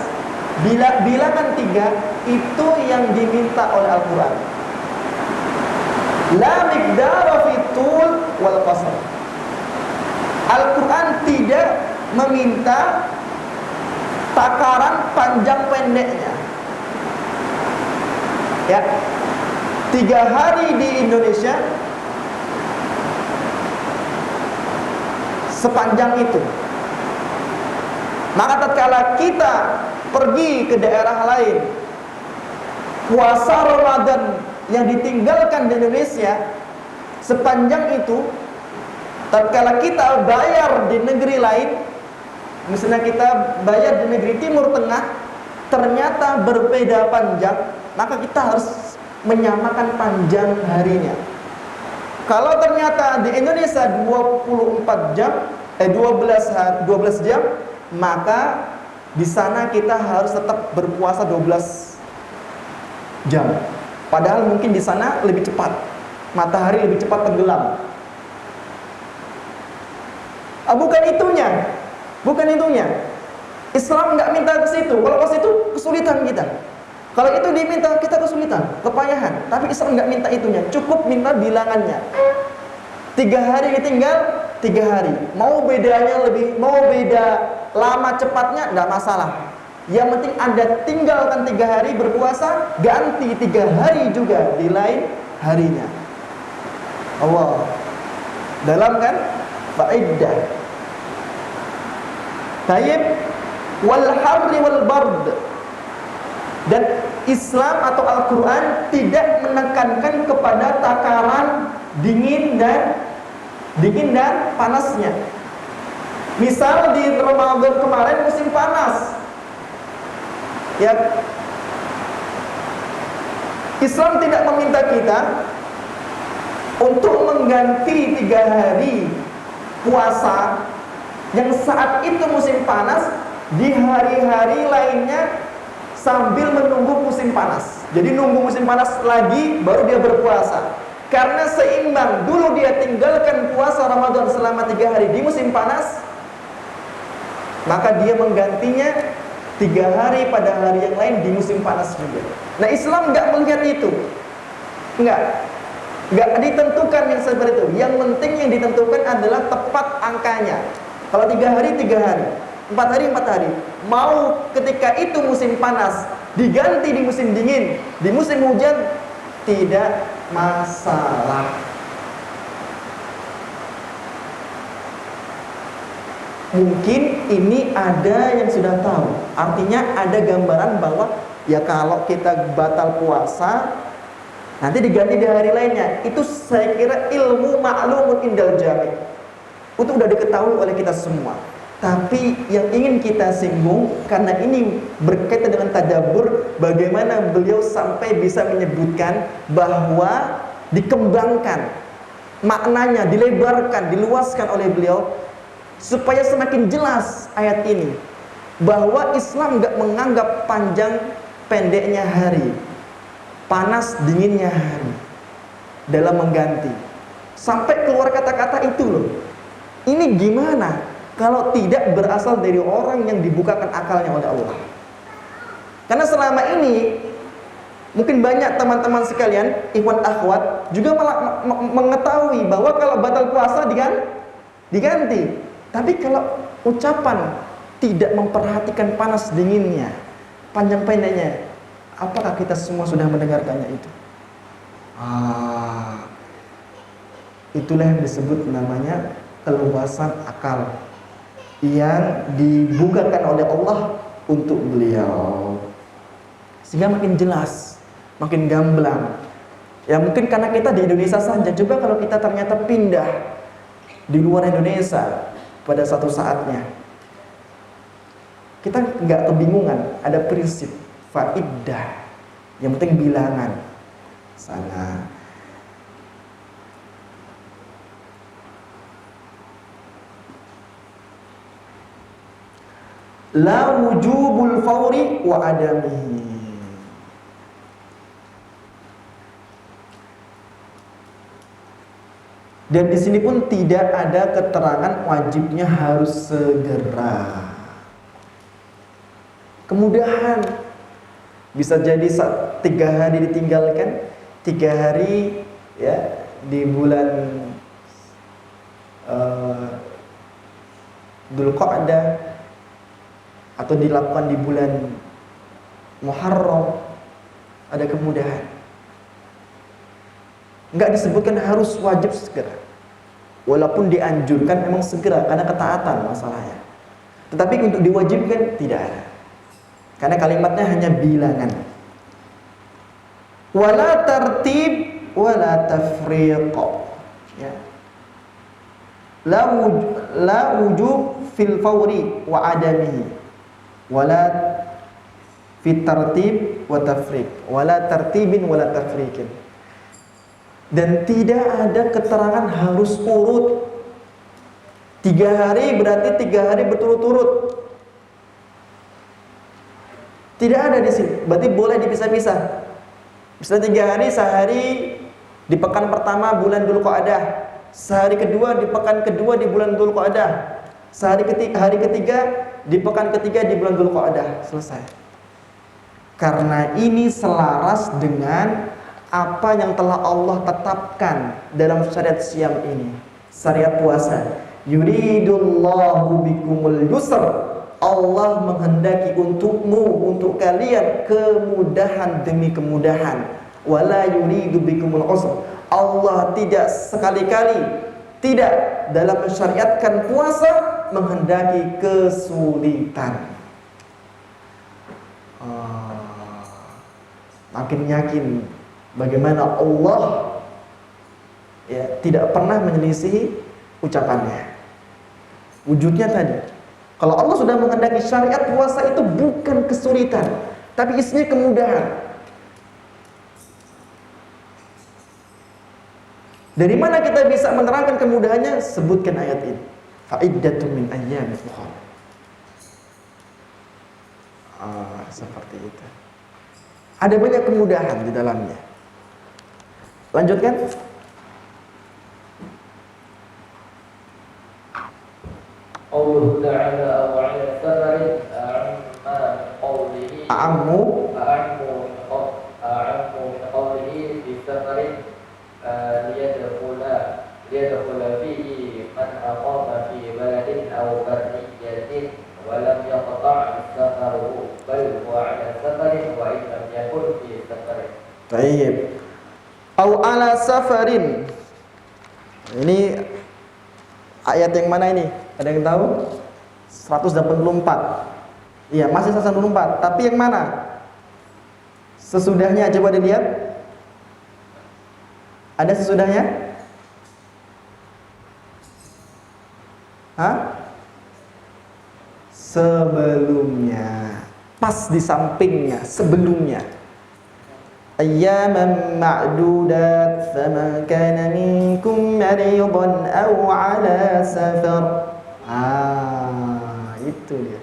bilangan 3 itu yang diminta oleh Al-Quran. La miqdara fi tul wal qasr. Al-Quran tidak meminta takaran panjang pendeknya. Ya, 3 hari di Indonesia sepanjang itu. Maka tatkala kita pergi ke daerah lain, puasa Ramadan yang ditinggalkan di Indonesia sepanjang itu, tatkala kita bayar di negeri lain, misalnya kita bayar di negeri Timur Tengah, ternyata berbeda panjang, maka kita harus menyamakan panjang harinya. Kalau ternyata di Indonesia 24 jam, 12 jam, maka di sana kita harus tetap berpuasa 12 jam. Padahal mungkin di sana lebih cepat, matahari lebih cepat tenggelam. Bukan itunya. Islam nggak minta ke situ. Kalau ke situ kesulitan kita. Kalau itu diminta, kita kesulitan, kepayahan. Tapi Islam nggak minta itunya, cukup minta bilangannya. 3 hari ditinggal, 3 hari. Mau bedanya lebih, mau beda lama cepatnya, nggak masalah. Yang penting Anda tinggalkan 3 hari berpuasa, ganti 3 hari juga di lain harinya. Allah. Dalam kan? Faedah. Tayyib wal harri wal bard. Dan Islam atau Al-Quran tidak menekankan kepada takaran dingin dan panasnya. Misal di Ramadan kemarin musim panas, ya, Islam tidak meminta kita untuk mengganti 3 hari puasa yang saat itu musim panas di hari-hari lainnya sambil menunggu musim panas. Jadi nunggu musim panas lagi baru dia berpuasa. Karena seimbang, dulu dia tinggalkan puasa Ramadan selama 3 hari di musim panas, maka dia menggantinya 3 hari pada hari yang lain di musim panas juga. Nah, Islam nggak melihat itu, nggak ditentukan yang seperti itu. Yang penting yang ditentukan adalah tepat angkanya. Kalau 3 hari 3 hari, 4 hari 4 hari. Mau ketika itu musim panas diganti di musim dingin, di musim hujan, tidak masalah. Mungkin ini ada yang sudah tahu. Artinya ada gambaran bahwa ya kalau kita batal puasa nanti diganti di hari lainnya. Itu saya kira ilmu ma'lumun indal jami'. Itu sudah diketahui oleh kita semua. Tapi yang ingin kita singgung, karena ini berkaitan dengan tadabbur, bagaimana beliau sampai bisa menyebutkan bahwa dikembangkan maknanya, dilebarkan, diluaskan oleh beliau supaya semakin jelas ayat ini, bahwa Islam nggak menganggap panjang pendeknya hari, panas dinginnya hari dalam mengganti, sampai keluar kata-kata itu loh. Ini gimana kalau tidak berasal dari orang yang dibukakan akalnya oleh Allah? Karena selama ini Mungkin banyak teman-teman sekalian, ikhwan akhwat juga mengetahui bahwa kalau batal puasa diganti. Tapi kalau ucapan tidak memperhatikan panas dinginnya, panjang pendeknya, apakah kita semua sudah mendengarkannya itu? Itulah yang disebut namanya keluasan akal yang dibukakan oleh Allah untuk beliau, sehingga makin jelas, makin gamblang. Ya mungkin karena kita di Indonesia saja. Coba kalau kita ternyata pindah di luar Indonesia pada satu saatnya, kita nggak kebingungan. Ada prinsip faidah, yang penting bilangan sana. La wujubul fawri wa adamihi. Dan di sini pun tidak ada keterangan wajibnya harus segera. Kemudahan bisa jadi 3 hari ditinggalkan, 3 hari ya di bulan Dzulqa'dah, atau dilakukan di bulan Muharram, ada kemudahan. Enggak disebutkan harus wajib segera, walaupun dianjurkan memang segera karena ketaatan masalahnya. Tetapi untuk diwajibkan tidak ada, karena kalimatnya hanya bilangan. Wala tartib wala tafriq, ya. La wujub fil fawri wa adamihi, wala fit tartib wa tafriq, wala tartibin wala tafriqin. Dan tidak ada keterangan harus urut. 3 hari berarti 3 hari berturut-turut. Tidak ada di sini. Berarti boleh dipisah-pisah. Misalnya 3 hari, sehari di pekan pertama bulan Dzulqa'dah, sehari kedua di pekan kedua di bulan Dzulqa'dah, hari ketiga di pekan ketiga di bulan Dzulqa'dah. Selesai. Karena ini selaras dengan apa yang telah Allah tetapkan dalam syariat siam ini, syariat puasa. Yuridullahu bikumul yusr. Allah menghendaki untukmu, untuk kalian, kemudahan demi kemudahan. Wala yuridu bikumul usr. Allah tidak sekali-kali, tidak dalam mensyariatkan puasa menghendaki kesulitan. Makin yakin bagaimana Allah ya tidak pernah menyelisihi ucapannya. Wujudnya tadi, kalau Allah sudah menghendaki syariat puasa itu bukan kesulitan, tapi isinya kemudahan. Dari mana kita bisa menerangkan kemudahannya? Sebutkan ayat ini. Fa'iddatun min ayyamin ukhra. Seperti itu. Ada banyak kemudahan di dalamnya. Lanjutkan. Qauluhu ta'ala aw 'ala safarin amma qawlihi a'ammu min qawlihi fi safarin liyadkhula fihi man aqama fi baladin aw barriyatin wa lam yaqta' safaruhu bal huwa 'ala safarin wa in lam yakun fi safarin. Baik. Aw 'ala safarin. Ini ayat yang mana ini? Ada yang tahu? 184. Iya, masih 184. Tapi yang mana? Sesudahnya, coba dilihat. Ada sesudahnya? Sebelumnya. Pas di sampingnya, sebelumnya. Ayyaman ma'dudat faman kana minkum maridan aw 'ala safar. Itu dia.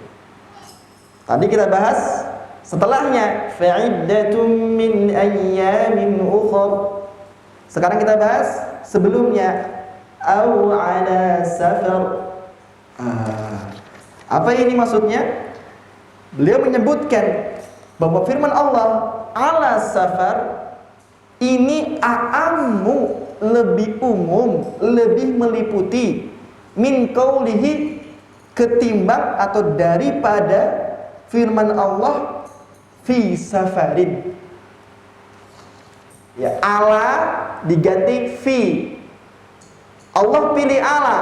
Tadi kita bahas setelahnya fa'iddatun min ayyamin ukhra. Sekarang kita bahas sebelumnya aw 'ala safar. Apa ini maksudnya? Beliau menyebutkan bahwa firman Allah ala safar ini a'ammu, lebih umum, lebih meliputi min qaulihi, ketimbang atau daripada firman Allah fi safarin. Ya, ala diganti fi. Allah pilih ala.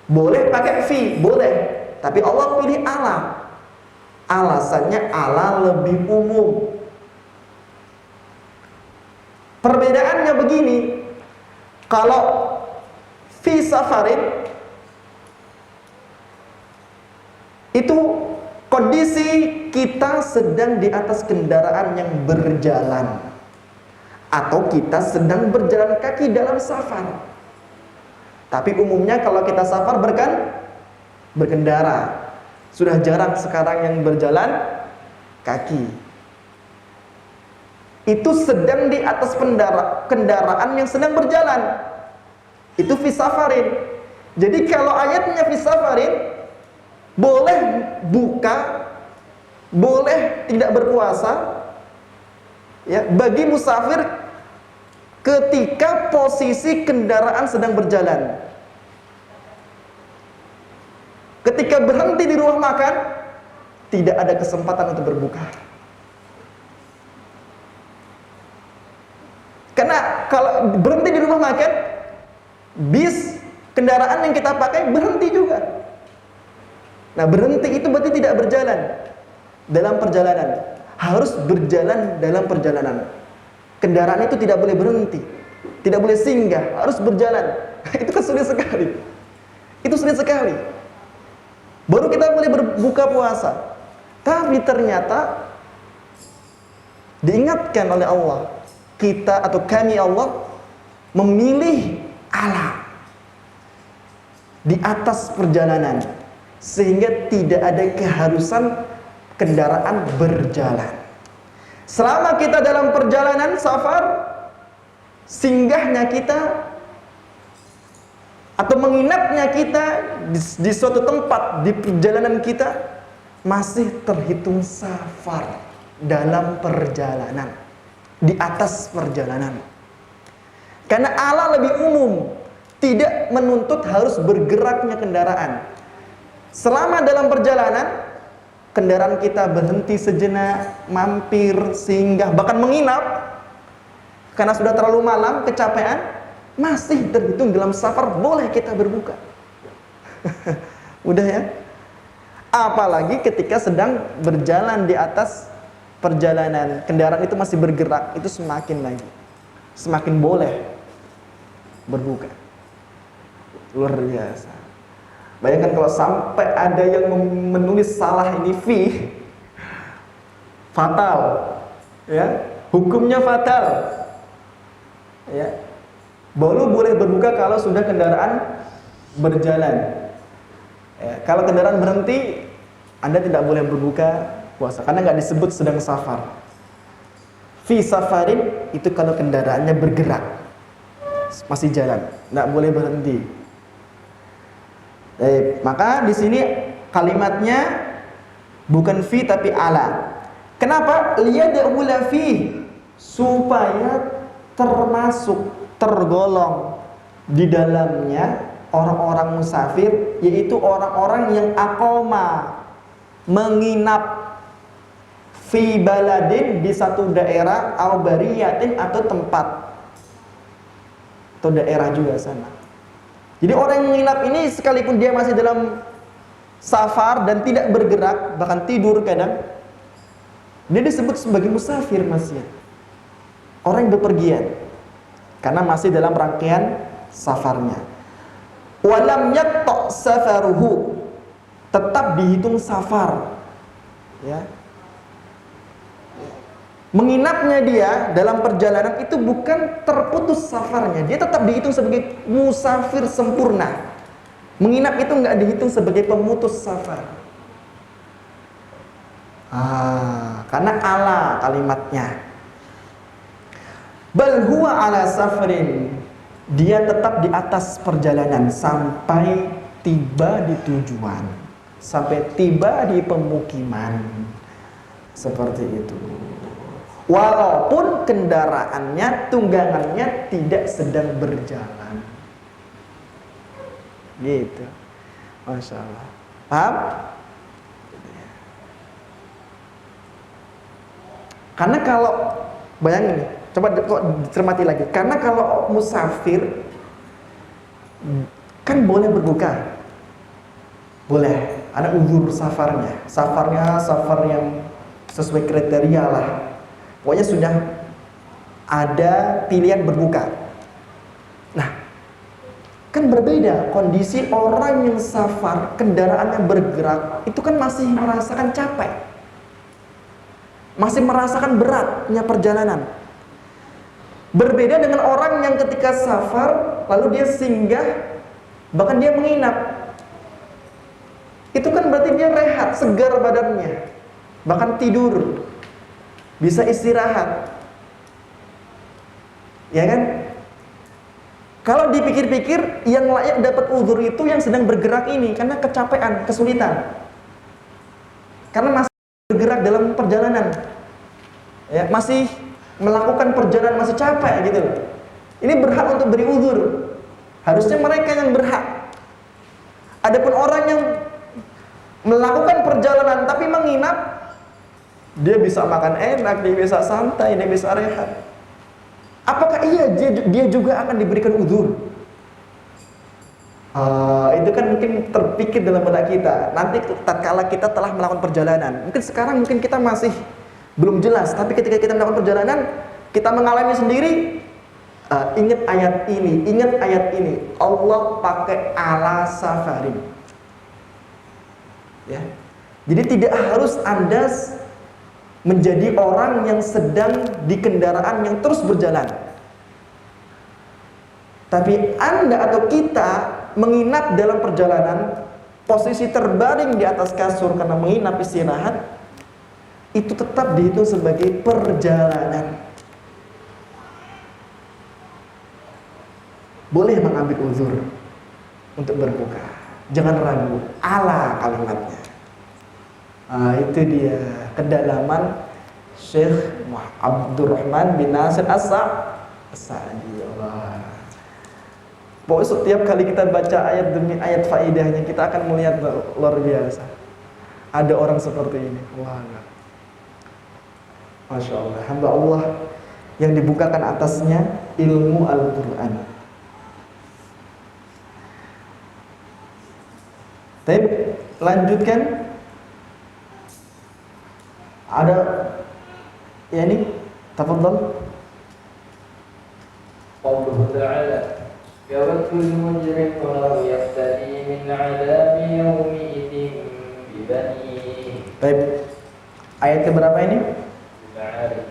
Boleh pakai fi, boleh. Tapi Allah pilih ala. Alasannya ala lebih umum. Perbedaannya begini. Kalau fi safarin itu kondisi kita sedang di atas kendaraan yang berjalan, atau kita sedang berjalan kaki dalam safar. Tapi umumnya kalau kita safar berkendara. Sudah jarang sekarang yang berjalan kaki. Itu sedang di atas kendaraan yang sedang berjalan. Itu fi safarin. Jadi kalau ayatnya fi safarin, boleh buka, boleh tidak berpuasa, ya, bagi musafir ketika posisi kendaraan sedang berjalan. Ketika berhenti di rumah makan, tidak ada kesempatan untuk berbuka. Karena kalau berhenti di rumah makan, bis, kendaraan yang kita pakai berhenti juga. Nah, berhenti itu berarti tidak berjalan dalam perjalanan. Harus berjalan dalam perjalanan. Kendaraan itu tidak boleh berhenti, tidak boleh singgah, harus berjalan. Itu kan sulit sekali. Itu sulit sekali. Baru kita boleh berbuka puasa. Tapi ternyata diingatkan oleh Allah, kita atau kami Allah memilih ala di atas perjalanan, sehingga tidak ada keharusan kendaraan berjalan. Selama kita dalam perjalanan safar, singgahnya kita atau menginapnya kita di suatu tempat di perjalanan kita masih terhitung safar dalam perjalanan, di atas perjalanan. Karena ala lebih umum, tidak menuntut harus bergeraknya kendaraan. Selama dalam perjalanan, kendaraan kita berhenti sejenak, mampir, singgah, bahkan menginap karena sudah terlalu malam, kecapean, masih terhitung dalam safar, boleh kita berbuka. Udah ya? Apalagi ketika sedang berjalan di atas perjalanan, kendaraan itu masih bergerak, itu semakin lagi, semakin boleh berbuka. Luar biasa. Bayangkan kalau sampai ada yang menulis salah ini fi, fatal, ya, hukumnya fatal, ya. Baru boleh berbuka kalau sudah kendaraan berjalan. Ya, kalau kendaraan berhenti, Anda tidak boleh berbuka puasa karena nggak disebut sedang safar. Fi safarin itu kalau kendaraannya bergerak, masih jalan, nggak boleh berhenti. Maka di sini kalimatnya bukan fi tapi ala. Kenapa? Liyadkhula fi, supaya termasuk, tergolong di dalamnya orang-orang musafir, yaitu orang-orang yang aqama, menginap, fi baladin, di satu daerah, au bariyatin, atau tempat atau daerah juga sana. Jadi orang yang menginap ini sekalipun dia masih dalam safar dan tidak bergerak, bahkan tidur kadang, dia disebut sebagai musafir masih. Orang yang bepergian karena masih dalam rangkaian safarnya. Walam yatta safaruhu, tetap dihitung safar, ya. Menginapnya dia dalam perjalanan itu bukan terputus safarnya, dia tetap dihitung sebagai musafir sempurna. Menginap itu nggak dihitung sebagai pemutus safar. Karena ala kalimatnya. Bal huwa ala safarin, dia tetap di atas perjalanan sampai tiba di tujuan, sampai tiba di pemukiman. Seperti itu. Walaupun kendaraannya, tunggangannya tidak sedang berjalan. Gitu. Masya Allah. Paham? Karena kalau, bayangin nih, coba kok cermati lagi. Karena kalau musafir kan boleh berbuka. Boleh, ada uzur safarnya. Safar yang sesuai kriteria lah. Pokoknya sudah ada pilihan berbuka. Nah, kan berbeda kondisi orang yang safar, kendaraannya bergerak, itu kan masih merasakan capek, masih merasakan beratnya perjalanan. Berbeda dengan orang yang ketika safar, lalu dia singgah, bahkan dia menginap. Itu kan berarti dia rehat, segar badannya, bahkan tidur, bisa istirahat. Ya kan? Kalau dipikir-pikir, yang layak dapat uzur itu yang sedang bergerak ini, karena kecapean, kesulitan. Karena masih bergerak dalam perjalanan, ya, masih melakukan perjalanan, masih capek gitu loh. Ini berhak untuk beri uzur. Harusnya mereka yang berhak. Adapun orang yang melakukan perjalanan tapi menginap, dia bisa makan enak, dia bisa santai, dia bisa rehat. Apakah dia juga akan diberikan uzur? Itu kan mungkin terpikir dalam benak kita. Nanti tatkala kita telah melakukan perjalanan, mungkin sekarang mungkin kita masih belum jelas, tapi ketika kita melakukan perjalanan, kita mengalami sendiri. Ingat ayat ini. Allah pakai ala safarin. Ya. Jadi tidak harus Anda menjadi orang yang sedang di kendaraan yang terus berjalan. Tapi Anda atau kita menginap dalam perjalanan, posisi terbaring di atas kasur karena menginap istirahat, itu tetap dihitung sebagai perjalanan. Boleh mengambil uzur untuk berbuka. Jangan ragu, ala kalimatnya. Itu dia kedalaman Syekh Abdurrahman bin Nasir As-Sa'di. Pokoknya setiap kali kita baca ayat demi ayat faedahnya, kita akan melihat luar biasa. Ada orang seperti ini. Wah, Masya Allah, hamba Allah yang dibukakan atasnya ilmu Al-Quran. Tapi lanjutkan. Ada ya ini, tafadhal. Qauluhu ta'ala yawaddul mujrimu law yaftadi min 'adzabi yawmi idzin bi banihi. Baik. Ayat ke berapa ini? Al-Ma'arij.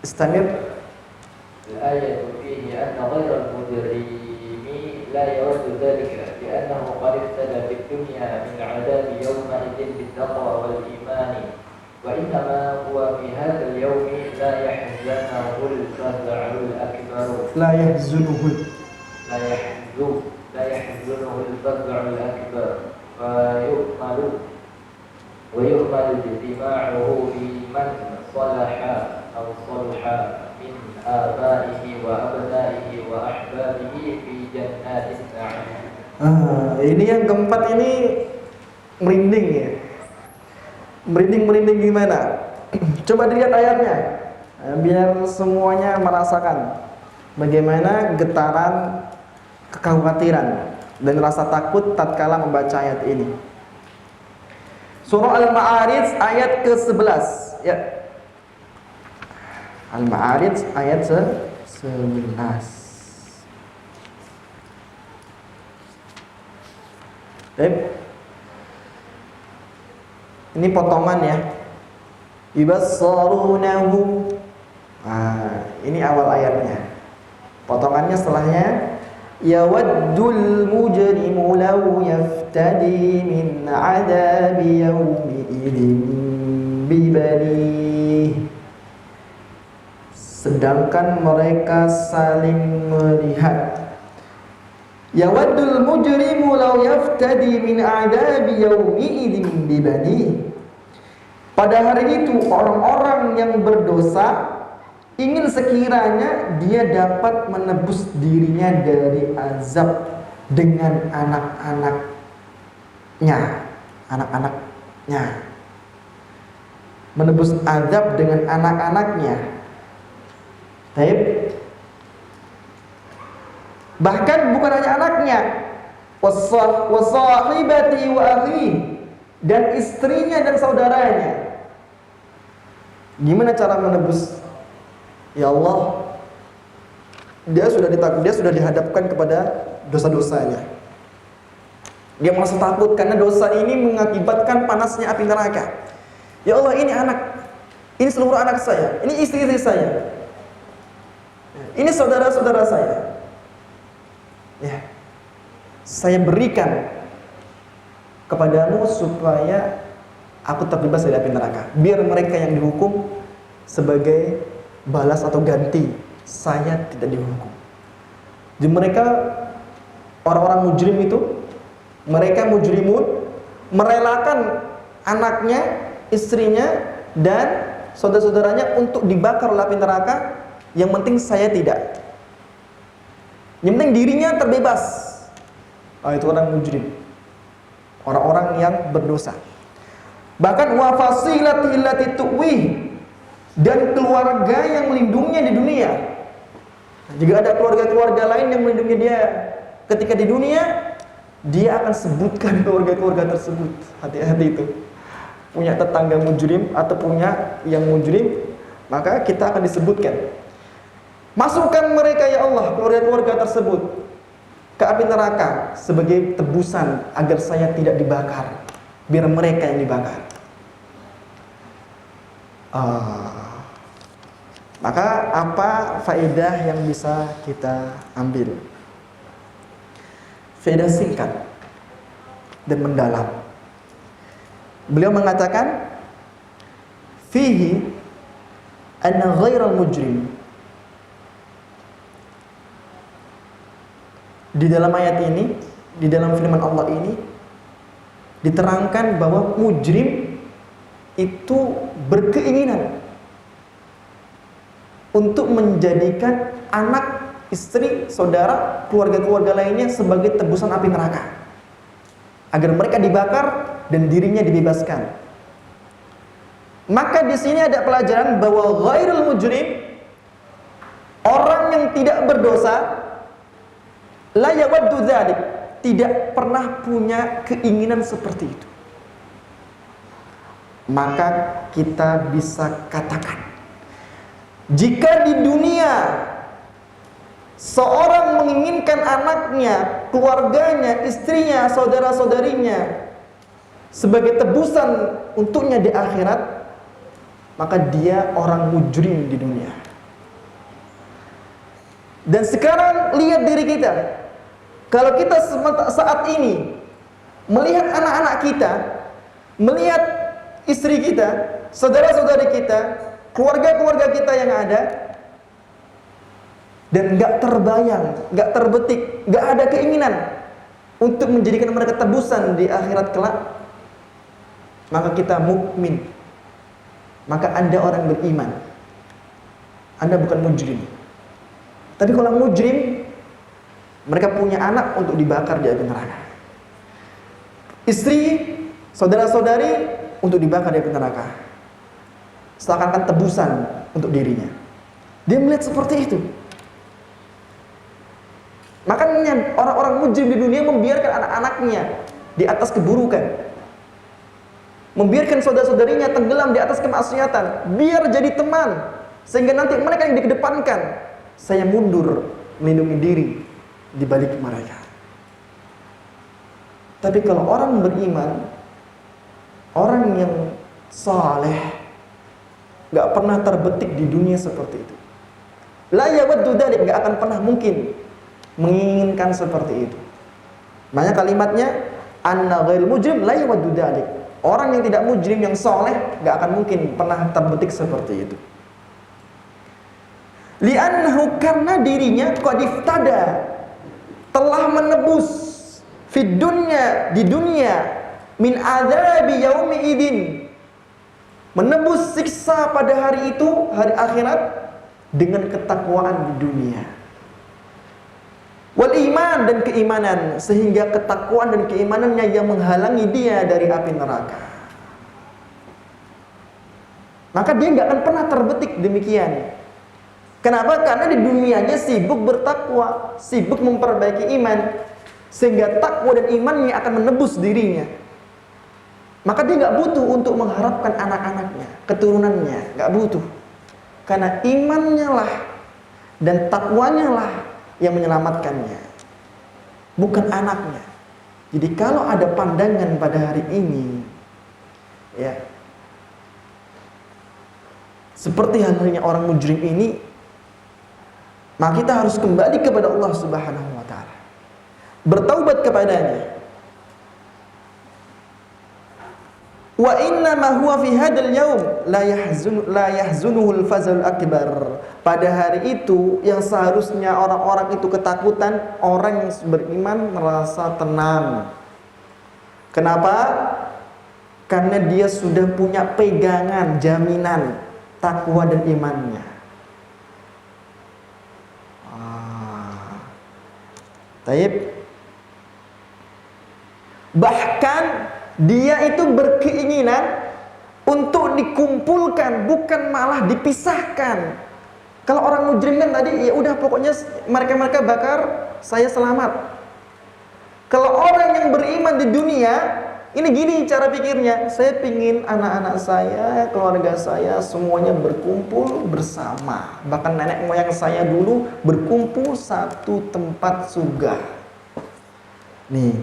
Istamir. Al-ayatu fihi anna ghayra al-mujrimi la yawaddu dhalika لأنه قد ابتلى في الدنيا من عذاب يومئذ بالتقوى والإيمان وإنما هو في هذا اليوم لا يحزنه الفزع الأكبر لا يحزنه الفزع الأكبر ويؤمل اجتماعه لمن صلح أو صلح من آبائه وأبنائه وأحبابه في جنات النعيم. Ini yang keempat ini merinding ya. Merinding gimana? Coba dilihat ayatnya, biar semuanya merasakan bagaimana getaran kekhawatiran dan rasa takut tatkala membaca ayat ini. Surah Al-Ma'arij ayat ke-11 ya. Al-Ma'arij ayat 11. Ini potongan ya. Ibassarunahu. Ini awal ayatnya. Potongannya setelahnya yawaddul mujrimu law yaftadi min 'adabi yawmi idzin bibani. Sedangkan mereka saling melihat. Yawaddul mujrimu law yaftadi min 'adabi yawmi idzin bibani. Pada hari itu orang-orang yang berdosa ingin sekiranya dia dapat menebus dirinya dari azab dengan anak-anaknya. Menebus azab dengan anak-anaknya. Baik. Bahkan bukan hanya anaknya, wasahibati wa akhi, dan istrinya dan saudaranya. Gimana cara menebus? Ya Allah, dia sudah dihadapkan kepada dosa-dosanya. Dia merasa takut karena dosa ini mengakibatkan panasnya api neraka. Ya Allah, ini ini seluruh anak saya, ini istri-istri saya, ini saudara-saudara saya. Ya, saya berikan kepadamu supaya aku terbebas dari api neraka. Biar mereka yang dihukum sebagai balas atau ganti, saya tidak dihukum. Jadi mereka orang-orang mujrim itu, mereka mujrimun, merelakan anaknya, istrinya, dan saudara-saudaranya untuk dibakar oleh api neraka. Yang penting saya tidak. Yang penting dirinya terbebas. Itu orang mujrim, orang-orang yang berdosa. Bahkan wa fasilati allati tuwih, dan keluarga yang melindunginya di dunia. Jika ada keluarga-keluarga lain yang melindungi dia ketika di dunia, dia akan sebutkan keluarga-keluarga tersebut. Hati-hati itu. Punya tetangga mujrim atau punya yang mujrim, maka kita akan disebutkan. Masukkan mereka ya Allah, keluarga-keluarga tersebut, ke api neraka sebagai tebusan agar saya tidak dibakar. Biar mereka yang dibakar. Maka apa faedah yang bisa kita ambil? Faedah singkat dan mendalam. Beliau mengatakan, fihi anna ghairal mujrim. Di dalam ayat ini, di dalam firman Allah ini diterangkan bahwa mujrim itu berkeinginan untuk menjadikan anak, istri, saudara, keluarga-keluarga lainnya sebagai tebusan api neraka, agar mereka dibakar dan dirinya dibebaskan. Maka di sini ada pelajaran bahwa ghairul mujrim, orang yang tidak berdosa, la yawaddu dzalik, tidak pernah punya keinginan seperti itu. Maka kita bisa katakan, jika di dunia seorang menginginkan anaknya, keluarganya, istrinya, saudara-saudarinya sebagai tebusan untuknya di akhirat, maka dia orang mujrim di dunia. Dan sekarang lihat diri kita. Kalau kita saat ini melihat anak-anak kita, melihat istri kita, saudara-saudari kita, keluarga-keluarga kita yang ada, dan gak terbayang, gak terbetik, gak ada keinginan untuk menjadikan mereka tebusan di akhirat kelak, maka kita mukmin, maka Anda orang beriman, Anda bukan mujrim. Tapi kalau mujrim, mereka punya anak untuk dibakar di api neraka, istri, saudara-saudari untuk dibakar di api neraka, seakan-akan tebusan untuk dirinya. Dia melihat seperti itu. Makanya orang-orang mujrim di dunia membiarkan anak-anaknya di atas keburukan, membiarkan saudara-saudarinya tenggelam di atas kemaksiatan, biar jadi teman, sehingga nanti mereka yang dikedepankan. Saya mundur melindungi diri di balik mereka. Tapi kalau orang beriman, orang yang saleh, gak pernah terbetik di dunia seperti itu. La yawaddu dzalik, gak akan pernah mungkin menginginkan seperti itu. Makanya kalimatnya anna ghairul mujrim la yawaddu dzalik. Orang yang tidak mujrim, yang saleh, gak akan mungkin pernah terbetik seperti itu. Li'annahu, karena dirinya qad iftada, telah menebus di dunia min adzabi yaumi idin, menebus siksa pada hari itu, hari akhirat, dengan ketakwaan di dunia. Wal iman, dan keimanan, sehingga ketakwaan dan keimanannya yang menghalangi dia dari api neraka. Maka dia nggak akan pernah terbetik demikian. Kenapa? Karena di dunianya sibuk bertakwa, sibuk memperbaiki iman, sehingga takwa dan imannya akan menebus dirinya. Maka dia nggak butuh untuk mengharapkan anak-anaknya, keturunannya, nggak butuh. Karena imannya lah dan takwanya lah yang menyelamatkannya, bukan anaknya. Jadi kalau ada pandangan pada hari ini, ya, seperti halnya orang mujrim ini, maka kita harus kembali kepada Allah Subhanahu wa taala, bertaubat kepadanya. Wa inna ma huwa fi hadzal yaum la yahzunuhul fazal akbar. Pada hari itu yang seharusnya orang-orang itu ketakutan, orang yang beriman merasa tenang. Kenapa? Karena dia sudah punya pegangan, jaminan takwa dan imannya. Taib. Bahkan dia itu berkeinginan untuk dikumpulkan, bukan malah dipisahkan. Kalau orang mujrim kan tadi, ya udah pokoknya mereka bakar, saya selamat. Kalau orang yang beriman di dunia, ini gini cara pikirnya, saya pingin anak-anak saya, keluarga saya semuanya berkumpul bersama. Bahkan nenek moyang saya dulu berkumpul satu tempat surga. Nih,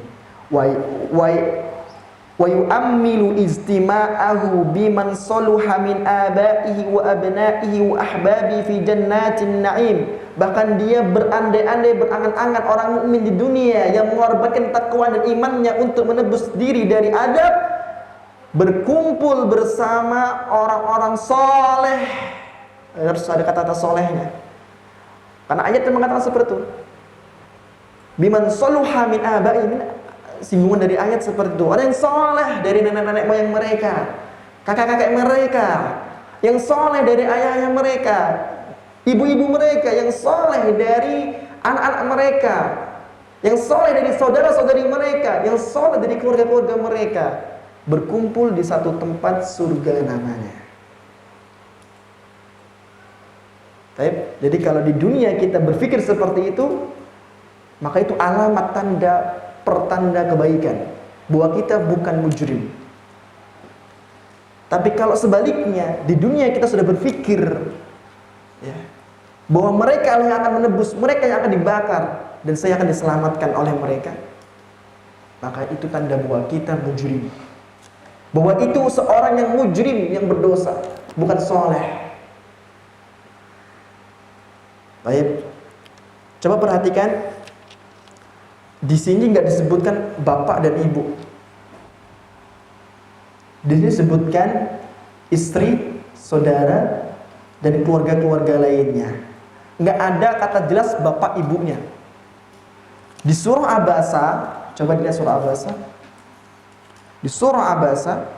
wa yu'ammilu istima'ahu biman saluha min abaihi wa abnaihi wa ahbabi fi jannatin na'im. Bahkan dia berandai-andai, berangan-angan orang mukmin di dunia yang mengorbankan takwa dan imannya untuk menebus diri dari adab, berkumpul bersama orang-orang soleh. Harus ada kata-kata solehnya, karena ayat yang mengatakan seperti itu. Biman saluha min abaihi, singgungan dari ayat seperti itu. Orang yang soleh dari nenek-nenek moyang mereka, kakak-kakak mereka, yang soleh dari ayah-ayah mereka, ibu-ibu mereka, yang soleh dari anak-anak mereka, yang soleh dari saudara-saudari mereka, yang soleh dari keluarga-keluarga mereka, berkumpul di satu tempat surga namanya. Jadi kalau di dunia kita berpikir seperti itu, maka itu alamat pertanda kebaikan, bahwa kita bukan mujrim. Tapi kalau sebaliknya, di dunia kita sudah berpikir, ya, bahwa mereka yang akan menebus, mereka yang akan dibakar, dan saya akan diselamatkan oleh mereka, maka itu tanda bahwa kita mujrim, bahwa itu seorang yang mujrim, yang berdosa, bukan soleh. Baik, coba perhatikan. Di sini nggak disebutkan bapak dan ibu. Di sini disebutkan istri, saudara, dan keluarga-keluarga lainnya. Nggak ada kata jelas bapak ibunya. Di surah Abasa, coba dilihat surah Abasa. Di surah Abasa,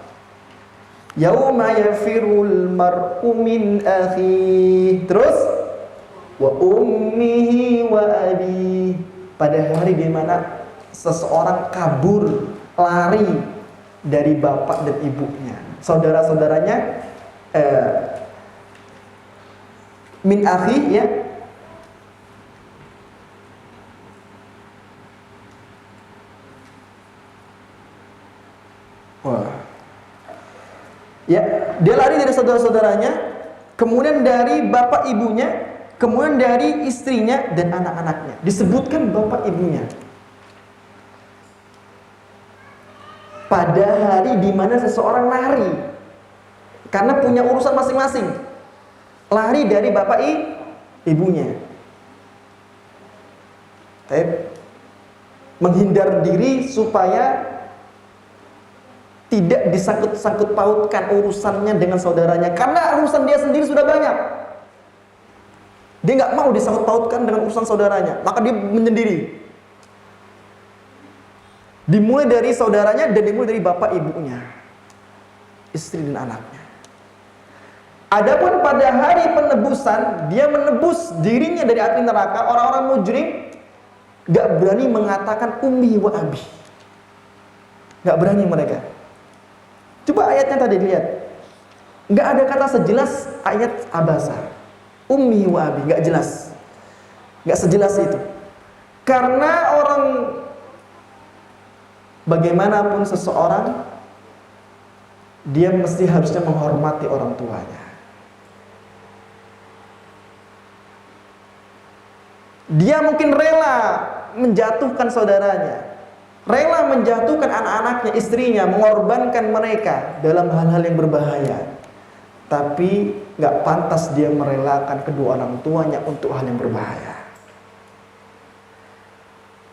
yauma yafirul mar'u min akhihi, terus wa ummihi wa abihi. Pada hari di mana seseorang kabur, lari dari bapak dan ibunya, saudara-saudaranya, min akhi, ya. Wah. Ya, dia lari dari saudara-saudaranya, kemudian dari bapak ibunya, kemudian dari istrinya dan anak-anaknya. Disebutkan bapak ibunya. Pada hari di mana seseorang lari karena punya urusan masing-masing, lari dari bapak ibunya. Menghindar diri supaya tidak disangkut-sangkut pautkan urusannya dengan saudaranya, karena urusan dia sendiri sudah banyak. Dia nggak mau disangkut pautkan dengan urusan saudaranya, maka dia menyendiri. Dimulai dari saudaranya dan dimulai dari bapak ibunya, istri dan anaknya. Adapun pada hari penebusan, dia menebus dirinya dari api neraka. Orang-orang mujrim gak berani mengatakan ummi wa abi. Gak berani mereka. Coba ayatnya tadi lihat. Gak ada kata sejelas ayat abasa. Ummi wa abi, gak jelas. Gak sejelas itu. Karena orang, bagaimanapun seseorang, dia mesti harusnya menghormati orang tuanya. Dia mungkin rela menjatuhkan saudaranya, rela menjatuhkan anak-anaknya, istrinya, mengorbankan mereka dalam hal-hal yang berbahaya. Tapi gak pantas dia merelakan kedua orang tuanya untuk hal yang berbahaya.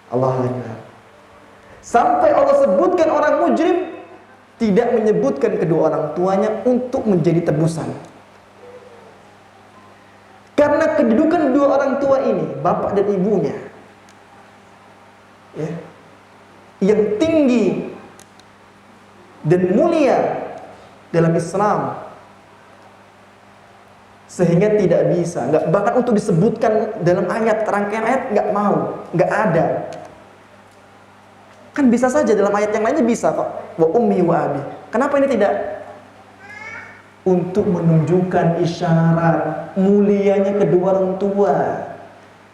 Allah Akbar. Sampai Allah sebutkan orang mujrim tidak menyebutkan kedua orang tuanya untuk menjadi tebusan. Karena kedudukan dua orang tua ini, bapak dan ibunya, ya, yang tinggi dan mulia dalam Islam, sehingga tidak bisa, bahkan untuk disebutkan dalam ayat, rangkaian ayat nggak mau, nggak ada. Kan bisa saja dalam ayat yang lainnya bisa kok, wa ummi wa abi. Kenapa ini tidak? Untuk menunjukkan isyarat mulianya kedua orang tua.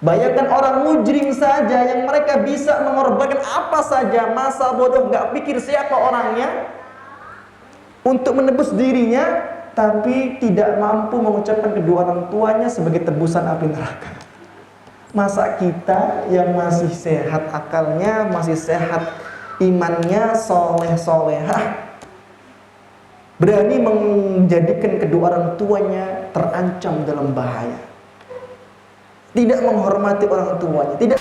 Bayangkan orang mujrim saja yang mereka bisa mengorbankan apa saja, masa bodoh, nggak pikir siapa orangnya, untuk menebus dirinya, tapi tidak mampu mengucapkan kedua orang tuanya sebagai tebusan api neraka. Masa kita yang masih sehat akalnya, masih sehat imannya, soleh-solehah, berani menjadikan kedua orang tuanya terancam dalam bahaya, tidak menghormati orang tuanya, tidak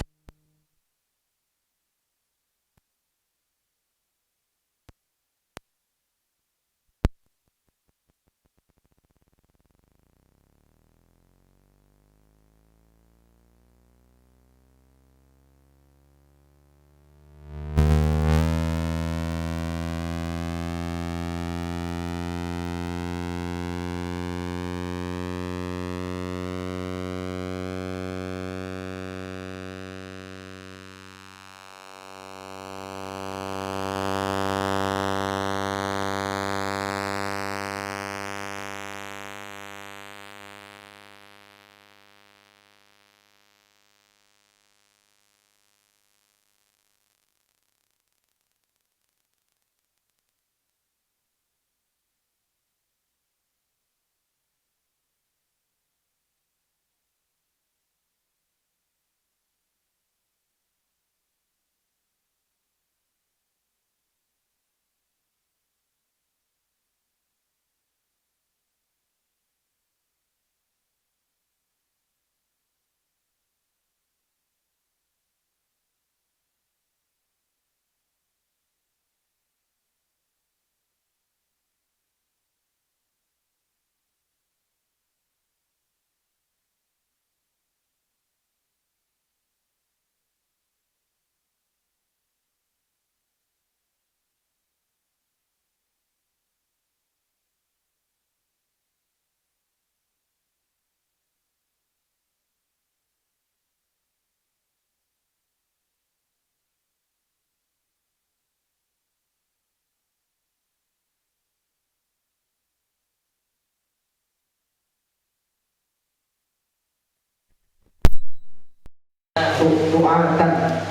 tu'atan.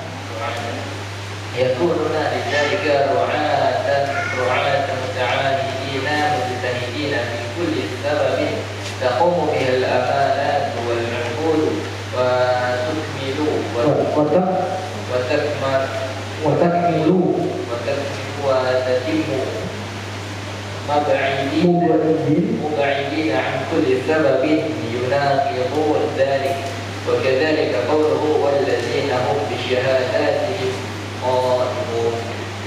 Yakununa lidzalika ru'atan muta'alidina mujtahidina min kulli sababin taqumu bihal amanat wal 'uqud wa tukmilu wa takmilu wa tatimmu mub'idina 'an kulli sababin yunaqidun dhalik. وكذلك قوله والذين هم بشهاداتهم قائمون.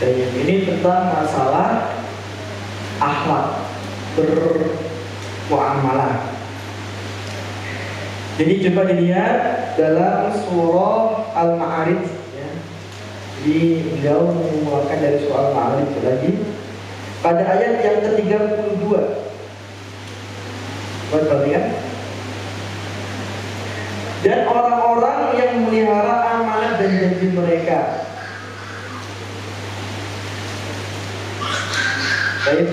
Dan ini tentang masalah akhlak bermuamalah. Jadi coba dilihat dalam surah Al-Ma'arij, ya. Jadi beliau mengeluarkan dari surah Al-Ma'arij lagi pada ayat yang ke-32. Perhatikan. Dan orang-orang yang memelihara amanah dan janji mereka. Baik.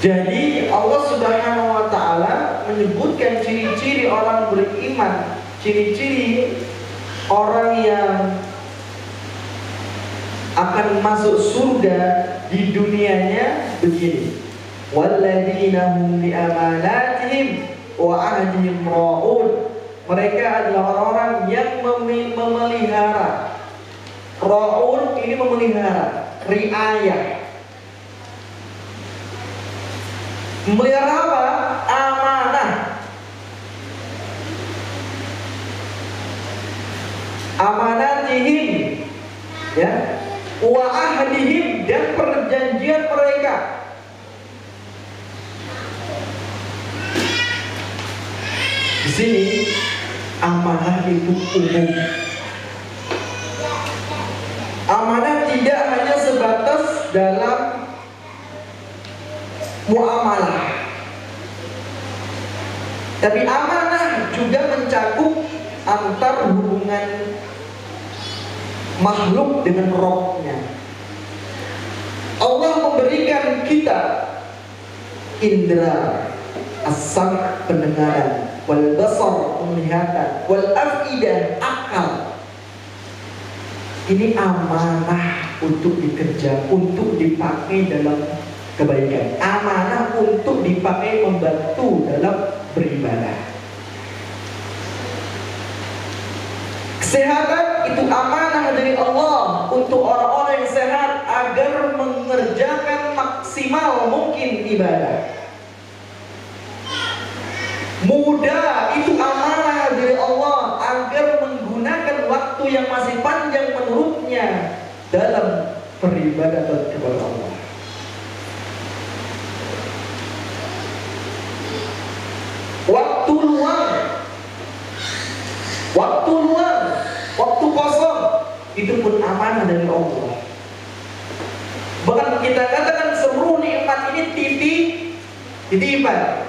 Jadi Allah Subhanahu wa taala menyebutkan ciri-ciri orang beriman, ciri-ciri orang yang akan masuk surga di dunianya begini. Walladzina hum li amanatihim wa ahdihim ra'un. Mereka adalah orang-orang yang memelihara. Ra'un ini memelihara, riayah. Memelihara apa? Amanah. Amanatihim, ya, wa ahdihim, dan perjanjian mereka. Di sini amanah itu umum. Amanah tidak hanya sebatas dalam muamalah, tapi amanah juga mencakup antar hubungan makhluk dengan Rabb-nya. Allah memberikan kita indera as-sam' pendengaran, wal basar penglihatan, wal afidah akal. Ini amanah untuk dikerja, untuk dipakai dalam kebaikan. Amanah untuk dipakai membantu dalam beribadah. Kesehatan itu amanah dari Allah untuk orang-orang yang sehat agar mengerjakan maksimal mungkin ibadah. Muda itu amanah dari Allah agar menggunakan waktu yang masih panjang menurutnya dalam beribadah kepada Allah. Waktu luang, waktu kosong itu pun amanah dari Allah. Bahkan kita katakan seluruh nikmat ini titipan.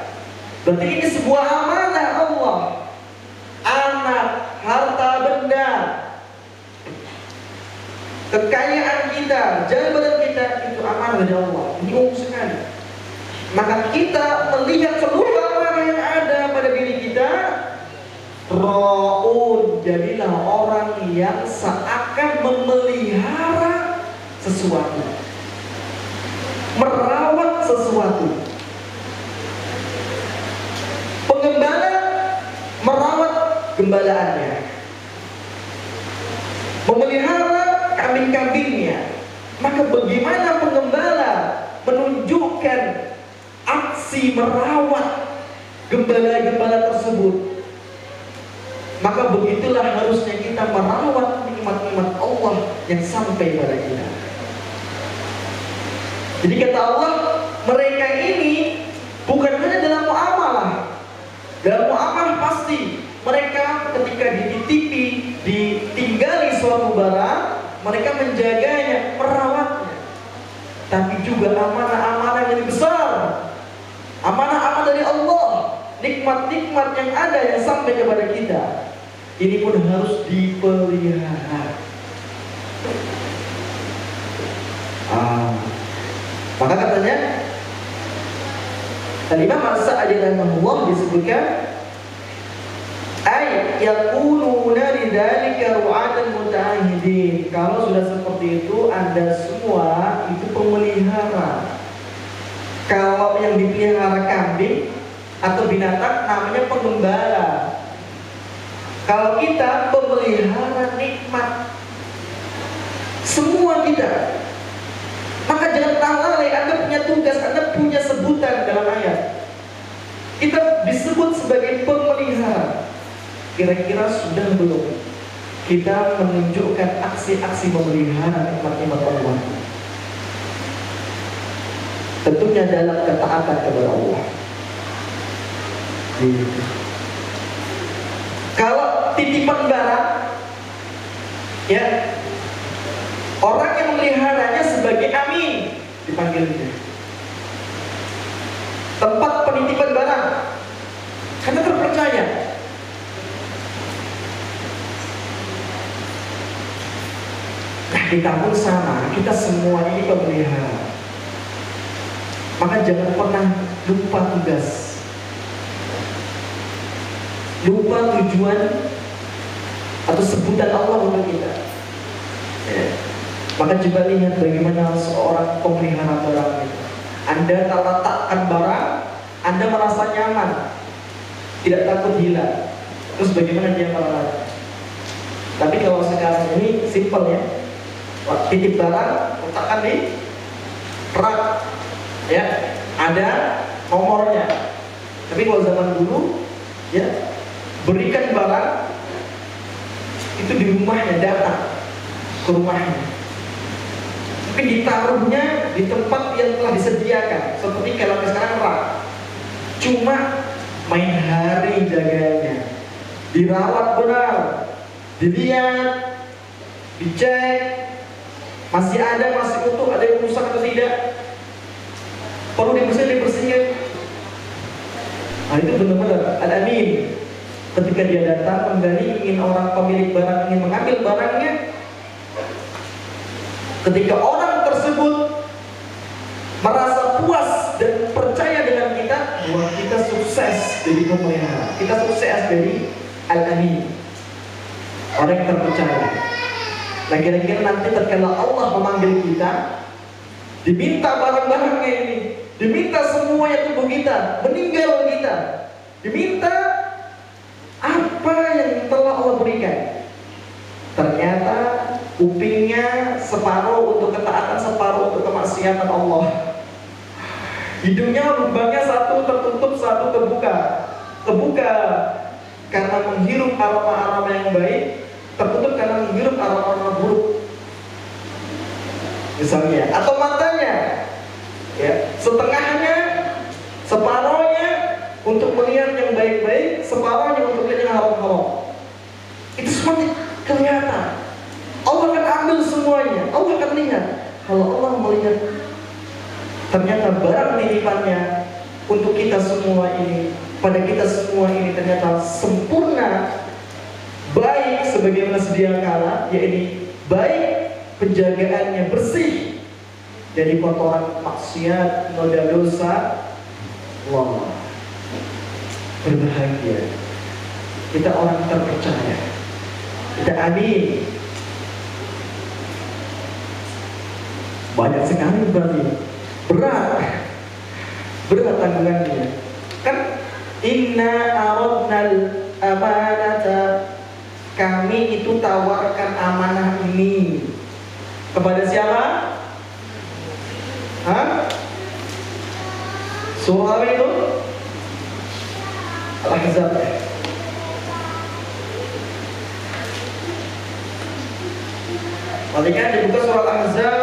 Berarti ini sebuah amanah Allah. Anak, harta benda, kekayaan kita, jabatan kita, itu amanah dari Allah. Ini umum sekali. Maka kita melihat seluruh amanah yang ada pada diri kita. Ra'un, jadilah orang yang seakan memelihara sesuatu, merawat sesuatu. Pengembala merawat gembalaannya, memelihara kambing-kambingnya. Maka bagaimana pengembala menunjukkan aksi merawat gembala-gembala tersebut? Maka begitulah harusnya kita merawat nikmat-nikmat Allah yang sampai pada kita. Jadi kata Allah, mereka ini bukan hanya dalam muamalah. Dalam muamalah pasti mereka ketika dititipi, ditinggali suatu barang, mereka menjaganya, merawatnya. Tapi juga amanah-amanah yang besar, amanah-amanah dari Allah, nikmat-nikmat yang ada yang sampai kepada kita, ini pun harus dipelihara. Maka katanya Al-Imam As-Sa'di rahimahullah disebutkan ay yakununa lidzalika ru'atan muta'ahidin. Kalau sudah seperti itu, Anda semua itu pemelihara. Kalau yang dipelihara kambing atau binatang namanya pengembala. Kalau kita pemelihara nikmat, semua kita. Maka jangan lalai, Anda punya tugas, Anda punya sebutan dalam ayat. Kita disebut sebagai pemelihara. Kira-kira sudah belum kita menunjukkan aksi-aksi memelihara nikmat-nikmat Allah? Tentunya dalam ketaatan kepada Allah. Kalau titipan barang, ya, orang yang memeliharanya sebagai amin dipanggilnya. tempat penitipan barang, karena terpercaya. Nah, kita pun sama, kita semua ini pemelihara. Maka jangan pernah lupa tugas, lupa tujuan atau sebutan Allah untuk kita. Maka coba lihat bagaimana seorang pemelihara barang itu. Anda tak letakkan barang, Anda merasa nyaman, tidak takut hilang. Terus bagaimana dia merawatnya? Tapi kalau sekarang ini simple ya, titip barang, letakkan di rak, ya, ada nomornya. Tapi kalau zaman dulu, ya, berikan barang itu di rumahnya, datang ke rumahnya. Tapi ditaruhnya di tempat yang telah disediakan, seperti kalau sekarang rak. Cuma main hari jaganya, dirawat benar, dilihat, dicek, masih ada, masih utuh, ada yang rusak atau tidak, perlu dibersihkan. Nah, itu benar-benar al-amin. Ketika dia datang kembali, ingin orang pemilik barang ingin mengambil barangnya, ketika orang tersebut merasa puas dan percaya dengan kita, bahwa kita sukses dari pemelihara, kita sukses dari al-amin, orang yang terpercaya. Nah, kira-kira nanti tatkala Allah memanggil kita, diminta barang-barangnya ini, diminta semuanya tubuh kita, meninggal kita, diminta apa yang telah Allah berikan. Ternyata kupingnya separuh untuk ketaatan, separuh untuk kemaksiatan Allah. Hidungnya lubangnya satu tertutup, satu terbuka. Terbuka karena menghirup aroma-aroma yang baik, tertutup karena menghirup aroma-aroma buruk. Misalnya, atau matanya, ya, setengahnya, separuhnya untuk melihat yang baik-baik, separuhnya untuk melihat yang haram-haram. Itu semua kelihatan. Allah akan ambil semuanya. Allah akan lihat. Kalau Allah melihat ternyata barang titipannya untuk kita semua ini, pada kita semua ini ternyata sempurna, baik sebagaimana sedia kala, yaitu baik penjagaannya, bersih dari kotoran maksiat, noda dosa. Allah berbahagia, kita orang terpercaya, kita amin. Banyak sekali berarti, berat tanggungannya. Kan inna aradnal amanata, kami itu tawarkan amanah ini kepada siapa? Hah? Surah apa itu? Al-Ahzab. Ketika dibuka surah Al-Ahzab,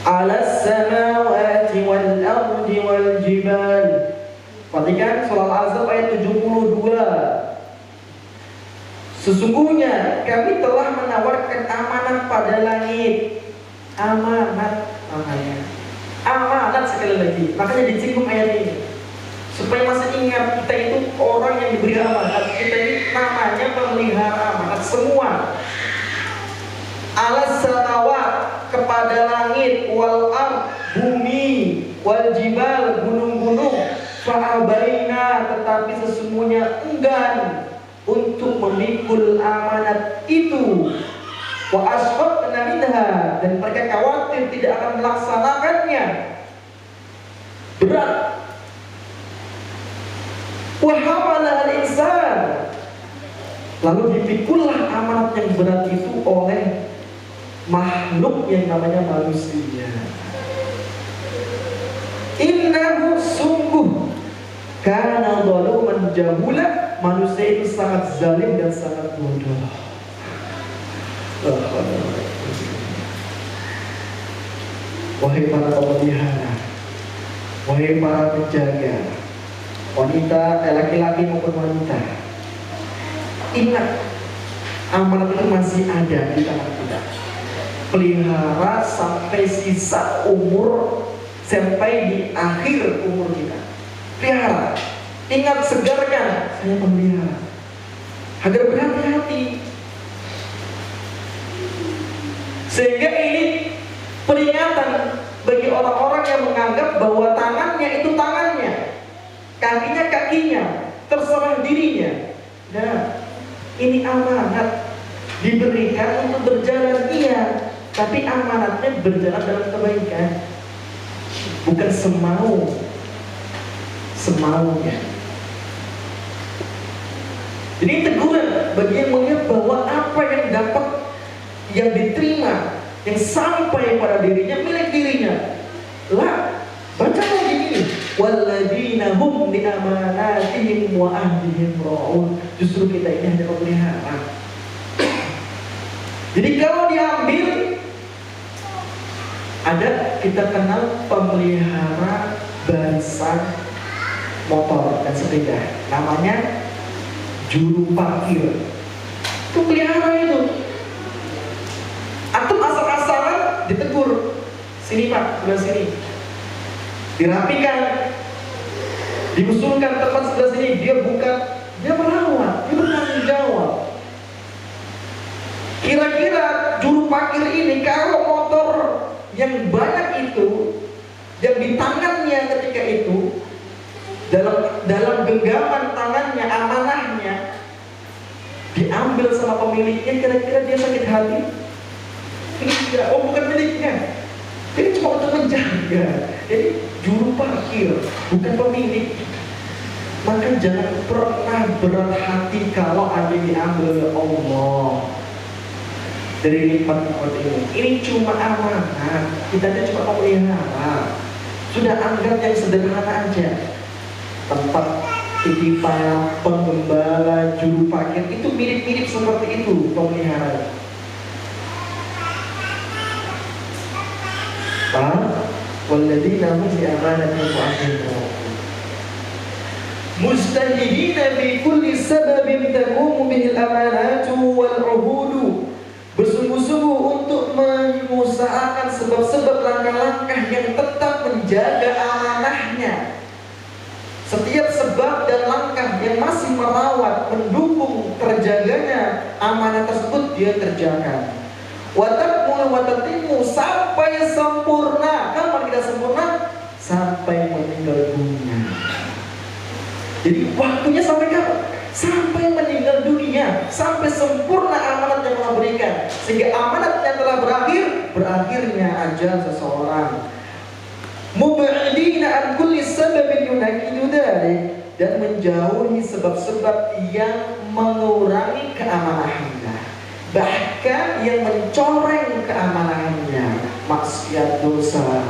alas samawati wal ardi wal jibal. Perhatikan surah Al-Ahzab ayat 72. Sesungguhnya kami telah menawarkan amanat pada langit. Amanat namanya. Amanat sekali lagi. Makanya disinggung ayat ini, supaya masih ingat kita itu orang yang diberi amanat. Kita ini namanya pemelihara amanat semua. Alas samawat, kepada langit, wal ard, bumi, wal jibal, gunung-gunung, fa'abaina, tetapi sesungguhnya enggan untuk memikul amanat itu, wa asfaqna minha, dan mereka khawatir tidak akan melaksanakannya, berat. Wa hamalaha al-insan, lalu dipikullah amanat yang berat itu oleh makhluk yang namanya manusia. Innahu sungguh kana zaluman jahula, manusia itu sangat zalim dan sangat bodoh. Wahai para pemelihara, Wahai para penjaga, wanita, laki-laki maupun wanita, ingat amanat itu masih ada di tangan kita. Pelihara sampai sisa umur, sampai di akhir umur kita. Pelihara, ingat segarkan, saya pemelihara, agar berhati-hati. Sehingga ini peringatan bagi orang-orang yang menganggap bahwa tangannya itu tangannya, kakinya kakinya, terserah dirinya. Nah, ini amanat diberikan untuk berjalan, iya, tapi amanatnya berjalan dalam kebaikan, bukan semaunya. Jadi teguran bagi yang melihat bahwa apa yang dapat, yang diterima, yang sampai pada dirinya, milik dirinya. Lah, baca lagi ini, walladzina hum li amanatihim wa ahdihim ra'un. Justru kita ini hanya memelihara. Jadi kalau diambil, ada kita kenal pemelihara barisan motor dan sepeda, namanya juru parkir. Itu pelihara itu. Antum asal-asalan ditegur, sini pak, sebelah sini, dirapikan, diusulkan tempat sebelah sini, dia buka, dia merawat, dia bertanggung jawab. Kira-kira juru parkir ini kalau motor yang banyak itu, yang di tangannya ketika itu, dalam genggaman tangannya, amanahnya diambil sama pemiliknya, kira-kira dia sakit hati? Tidak, oh bukan miliknya, ini cuma untuk menjaga. Jadi juru parkir bukan pemilik. Maka jangan pernah berat hati kalau ada yang diambil Allah dari nikmat-nikmat ini. Ini cuma amanah, kita cuma memelihara. Sudah anggap yang sederhana aja. Tempat titipan, penggembala, juru parkir itu mirip-mirip seperti itu pemeliharaan. Walladzina hum bi amanatihim wa ahdihim ra'un. Mujtahidina bi kulli sababin taqumu bihi al-amanatu wal 'uhudu. Bersungguh-sungguh untuk mengusahakan sebab-sebab langkah-langkah yang tetap menjaga amanahnya. Setiap sebab dan langkah yang masih merawat, mendukung terjaganya amanah tersebut dia kerjakan. Watakmul watatimu, sampai sempurna. Kapan kita sempurna? Sampai meninggal dunia. Jadi waktunya sampai kapan? Sampai meninggal dunia, sampai sempurna amanat yang Allah berikan. Sehingga amanatnya telah berakhir, berakhirnya ajal seseorang. Mub'idina an kulli sababin yunakidu dzalik, dan menjauhi sebab-sebab yang mengurangi keamanahannya, bahkan yang mencoreng keamanahannya, maksiat, dosa,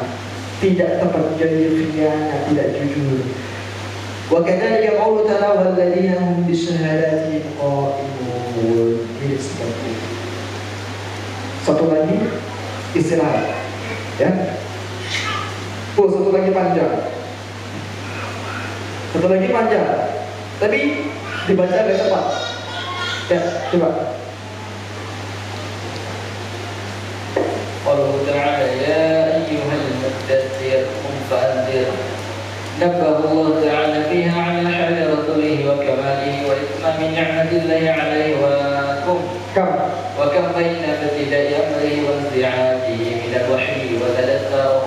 tidak tepat janji, khianat, tidak jujur. Wa kadzalika qaulu ta'ala walladzina hum bisyahadatihim qa'imun. Ini seperti itu. Satu lagi istirahat, ya. Oh, satu lagi panjang. Satu lagi panjang. Tapi dibaca agak cepat. Ya, coba. Qauluhu ta'ala ya ayyuhal muddaththir qum fa'anzir. نبه الله تعالى فيها على حال رسوله وكماله وإتمام نعمة الله عليه وكم بين ابتداء أمره وانزعاجه من الوحي وتدثره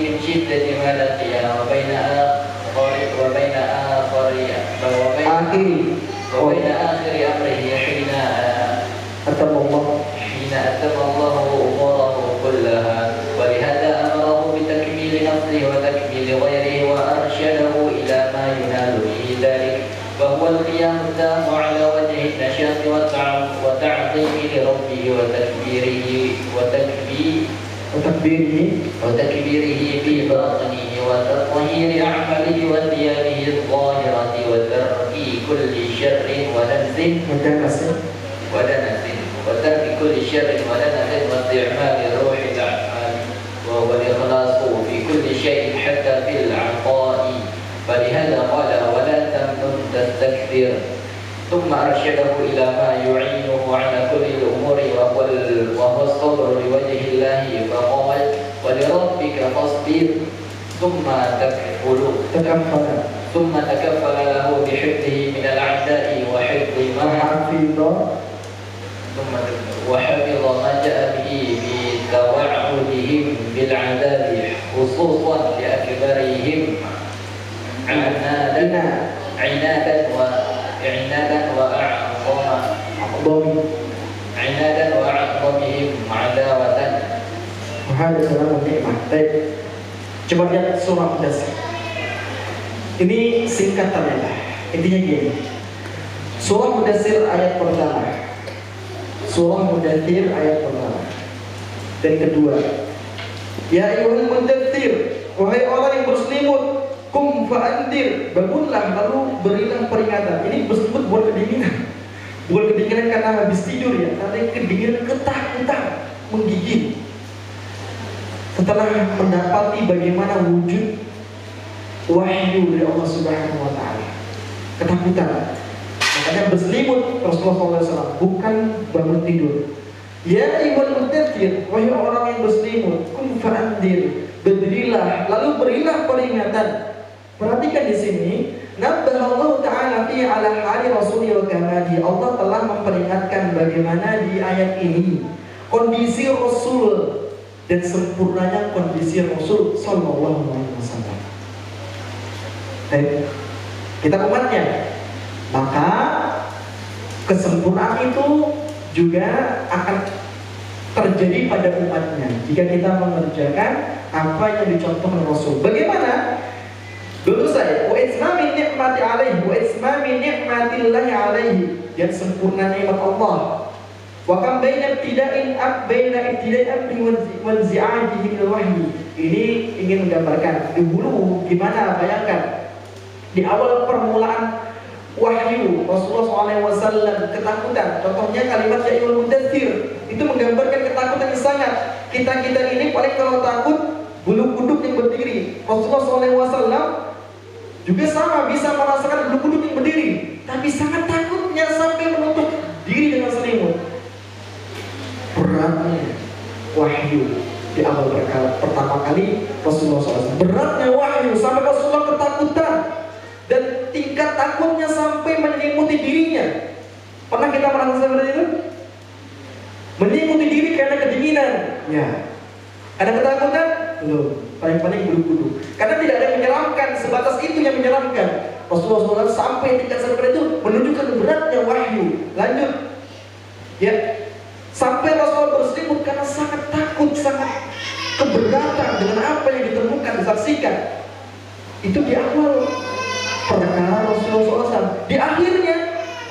من شدة ما لقي وبين آخر أمره حين أتم الله أموره كلها. ولهذا أمره بتكميل نفسه وتكميل غيره وأرشده إلى ما ينال به ذلك، وهو القيام التام على وجه النشاط وتعظيم لربه وتكبيره في باطنه وتطهير أعماله وثيابه الظاهرة وترك كل شر ودنس وترك كل شر ودنس واستعمال روح الأعمال، وهو الإخلاص في المدثر ثم أرشده إلى ما يعينه على كل الأمور وهو الصبر لوجه الله فقال ولربك فاصبر ثم تكفل له بحفظه من الأعداء وحفظ ما جاء به بتوعدهم بالعذاب خصوصا لأكبرهم عنادا وأعظمهم عداوة. Wahai salam nikmat. Baik. Coba lihat surah Mudaththir. Ini singkatannya lah. Intinya gini. Surah Mudaththir ayat pertama. Surah Mudaththir ayat pertama. Dan kedua. Ya ayyuhal mudaththir, wahai orang yang berselimut, kum fa'andir, bangunlah lalu berilah peringatan. Ini berselimut bukan kedinginan. Bukan kedinginan karena habis tidur ya, tapi kedinginan ketakutan, menggigil. Setelah mendapati bagaimana wujud wahyu dari Allah Subhanahu wa taala. Ketakutan. Makanya berselimut Rasulullah SAW, bukan bangun tidur. Ya ayyuhal mudaththir, wahai orang yang berselimut, kum fa'andir, berdirilah lalu berilah peringatan. Perhatikan di sini, nabbahallahu ta'ala fi ala hali rasuli wa kamali. Allah telah memperingatkan bagaimana di ayat ini kondisi Rasul dan sempurnanya kondisi Rasul sallallahu alaihi wasallam. Kita umatnya, maka kesempurnaan itu juga akan terjadi pada umatnya jika kita mengerjakan apa yang dicontohkan Rasul. Bagaimana? Dulu saya, wa ismami ni'mati alaihi, wa ismami ni'matillahi alaihi, yang sempurna nikmat Allah. Wa kam baina ibtida'in abdi wa zi'ajihi min wahyi. Ini ingin menggambarkan dulu gimana, bayangkan di awal permulaan wahyu Rasulullah SAW ketakutan. Contohnya kalimat ya ayyuhal mudaththir, itu menggambarkan ketakutan yang sangat. Kita ini paling kalau takut bulu kuduk yang berdiri. Rasulullah SAW juga sama, bisa merasakan bulu kuduk yang berdiri, tapi sangat takutnya sampai menutup diri dengan selimut. Beratnya wahyu di awal pertama kali Rasulullah SAW. Beratnya wahyu sampai Rasulullah ketakutan dan tingkat takutnya sampai menyelimuti dirinya. Pernah kita merasa seperti itu? Menyelimuti diri karena kedinginan. Ya. Ada ketakutan? Belum. Paling-paling bulu-bulu. Karena tidak ada yang menyeramkan, sebatas itu yang menyeramkan. Rasulullah SAW sampai tingkat seperti itu menunjukkan beratnya wahyu. Lanjut. Ya. Sampai Rasulullah berselimut karena sangat takut, sangat keberatan dengan apa yang ditemukan, disaksikan. Itu di awal perkara Rasulullah SAW. Di akhirnya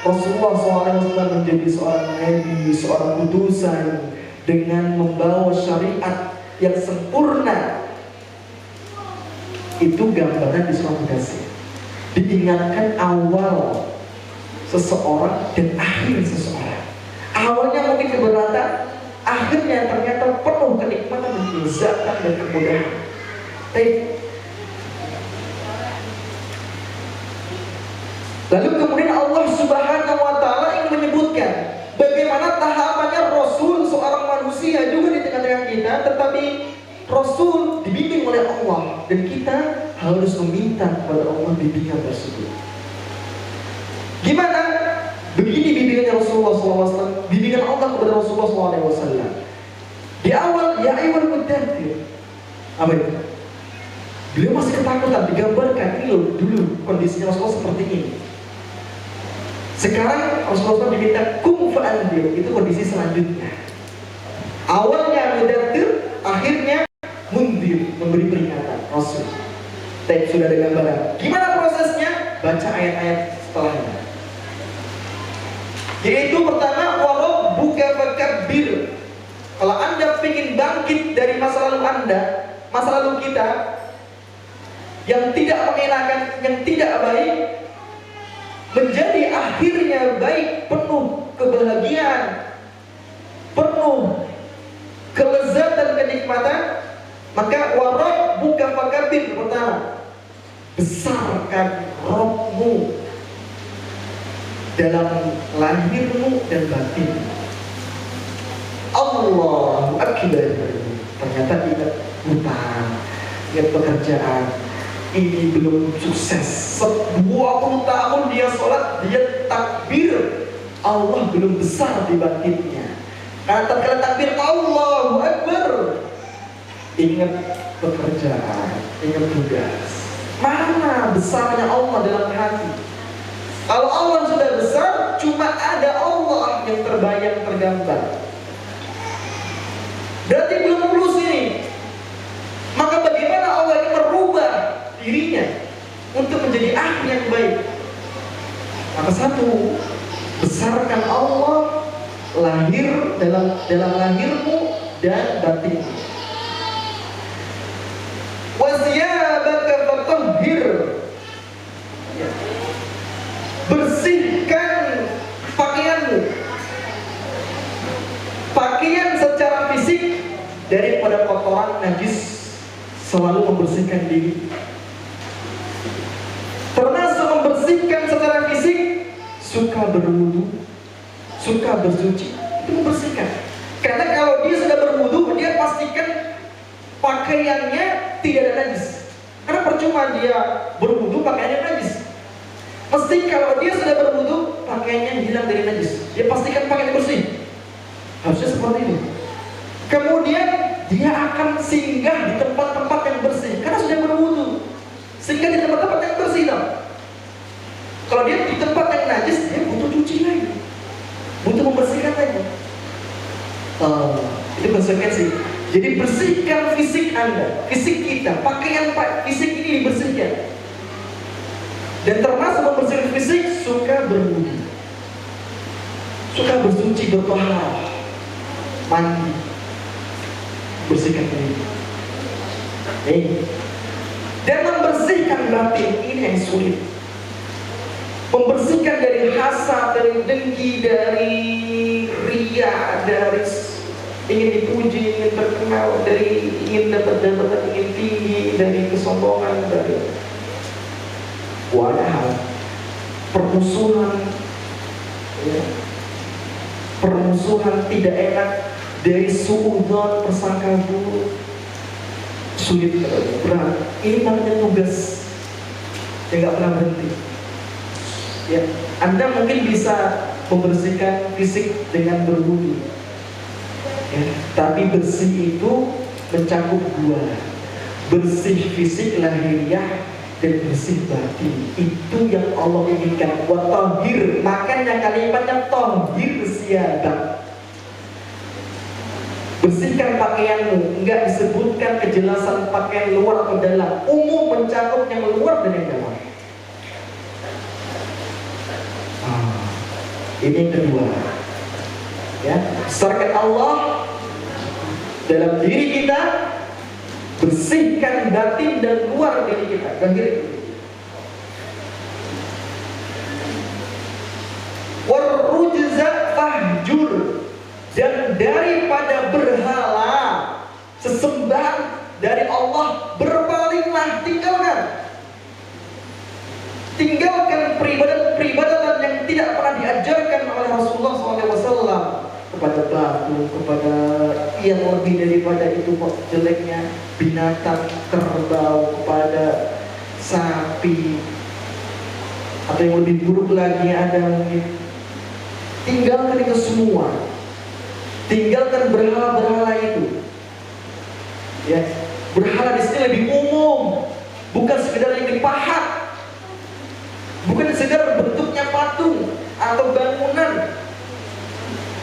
Rasulullah SAW menjadi seorang nabi, seorang utusan dengan membawa syariat yang sempurna. Itu gambaran di surah Mudaththir. Diingatkan awal seseorang dan akhir seseorang. Awalnya mungkin keberatan, akhirnya ternyata penuh kenikmatan dan kelezatan dan kemudahan. Lalu kemudian Allah Subhanahu wa taala ingin menyebutkan bagaimana tahapannya Rasul, seorang manusia juga di tengah-tengah kita, tetapi Rasul dibimbing oleh Allah dan kita harus meminta kepada Allah bimbingan tersebut. Gimana? Begini bimbingannya Rasulullah SAW, bimbingan Allah kepada Rasulullah SAW. Di awal, ya ayyuhal mudaththir. Apa itu? Beliau masih ketakutan, digambarkan ini loh, dulu kondisinya Rasulullah seperti ini. Sekarang Rasulullah diminta kum fa'andir, itu kondisi selanjutnya. Awalnya mudaththir, akhirnya mundir, memberi peringatan Rasul. Sudah ada gambaran. Gimana prosesnya? Baca ayat-ayat setelahnya. Yaitu pertama, wa rabbuka fakabbir. Kalau Anda ingin bangkit dari masa lalu Anda, masa lalu kita yang tidak mengenakan, yang tidak baik, menjadi akhirnya baik, penuh kebahagiaan, penuh kelezatan, kenikmatan, maka wa rabbuka fakabbir. Pertama, besarkan Rabbmu. dalam lahirmu dan batin. Allahu Akbar. Ternyata ingat hutang, ingat pekerjaan, ini belum sukses. 20 tahun dia sholat, dia takbir, Allah belum besar di batinnya. Karena tatkala takbir Allahu Akbar, ingat pekerjaan, ingat tugas. Mana besarnya Allah dalam hati? Kalau Allah sudah besar, cuma ada Allah yang terbayang, tergambar. Berarti belum lulus ini. Maka bagaimana Allah ini merubah dirinya untuk menjadi ahli yang baik? Maka satu, besarkan Allah lahir dalam lahirmu dan batinmu. Wasiyabaka fatahhir. Bersihkan pakaianmu. Pakaian secara fisik daripada kotoran najis, selalu membersihkan diri. Termasuk membersihkan secara fisik, suka berwudu, suka bersuci, itu membersihkan. Karena kalau dia sudah berwudu, dia pastikan pakaiannya tidak ada najis. Karena percuma dia berwudu pakaiannya najis. Mesti kalau dia sudah berwudu, pakaiannya hilang dari najis. Dia pastikan pakaiannya bersih. Harusnya seperti itu. Kemudian dia akan singgah di tempat-tempat yang bersih karena sudah berwudu. Singgah di tempat-tempat yang bersih dong. Kalau dia di tempat yang najis, dia butuh cuci lagi, butuh membersihkan lagi. Itu konsekuensi. Jadi bersihkan fisik Anda, fisik kita, pakaian fisik ini dibersihkan. Dan termasuk membersihkan fisik, suka berwudu, suka bersuci, bertoharoh, mandi, bersihkan diri. Dan membersihkan batin ini yang sulit. Membersihkan dari hasad, dari dengki, dari riya, dari ingin dipuji, ingin terkenal, dari ingin dapat jabatan, ingin tinggi, dari kesombongan, dari wadah, permusuhan, ya, permusuhan tidak enak, dari suudzon, persangka buruk, sulit, berat. Ini namanya tugas yang gak pernah berhenti. Ya, Anda mungkin bisa membersihkan fisik dengan berwudu, ya, tapi bersih itu mencakup dua, bersih fisik lahiriah dan bersih batin. Itu yang Allah inginkan. Wa tahhir, makanya kalimatnya tahhir siyabak. Bersihkan pakaianmu, enggak disebutkan kejelasan pakaian luar atau dalam, umum mencakup yang luar dan yang dalam. Ini yang kedua, ya, besarkan Allah dalam diri kita, bersihkan batin dan luar diri kita, zahir. Warrujza fahjur, dan daripada berhala, sesembahan dari Allah, berpalinglah, tinggalkan. Tinggalkan peribadatan yang tidak pernah diajarkan oleh Rasulullah SAW, kepada batu, kepada yang lebih daripada itu jeleknya binatang, kerbau, kepada sapi, atau yang lebih buruk lagi ada mungkin. Tinggalkan itu semua. Tinggalkan berhala-berhala itu. Ya, berhala di sini lebih umum, bukan sekedar yang dipahat. Bukan sekedar bentuknya patung atau bangunan,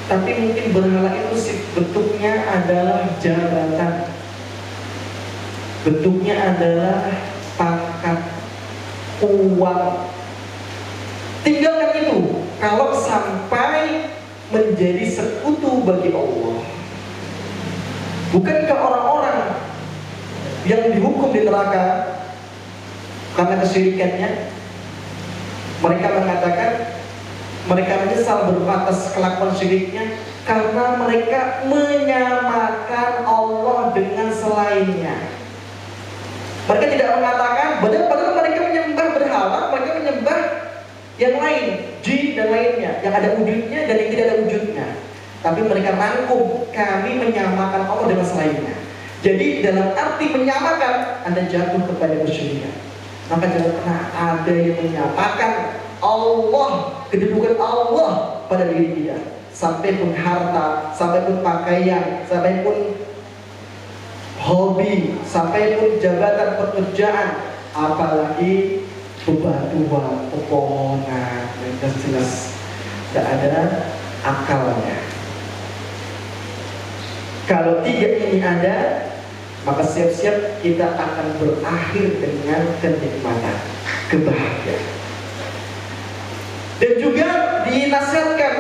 tapi mungkin berhala itu bentuknya adalah jabatan, bentuknya adalah pangkat, uang. Tinggalkan itu kalau sampai menjadi sekutu bagi Allah. Bukankah orang-orang yang dihukum di neraka karena kesyirikannya, mereka mengatakan mereka menyesal berupa atas kelakuan syiriknya karena mereka menyamakan Allah dengan selainnya. Mereka tidak mengatakan, padahal mereka menyembah berhala, mereka menyembah yang lain, jin dan lainnya, yang ada wujudnya dan yang tidak ada wujudnya. Tapi mereka rangkum, kami menyamakan Allah dengan selainnya. Jadi dalam arti menyamakan, Anda jatuh kepada kesyirikan. Maka jangan pernah ada yang menyamakan Allah, kedudukan Allah pada diri dia. Sampai pun harta, sampai pun pakaian, sampai pun hobi, sampai pun jabatan pekerjaan, apalagi bebatuan, pepohonan, yang jelas tidak ada akalnya. Kalau tiga ini ada, maka siap-siap kita akan berakhir dengan kenikmatan, kebahagiaan. Dan juga dinasihatkan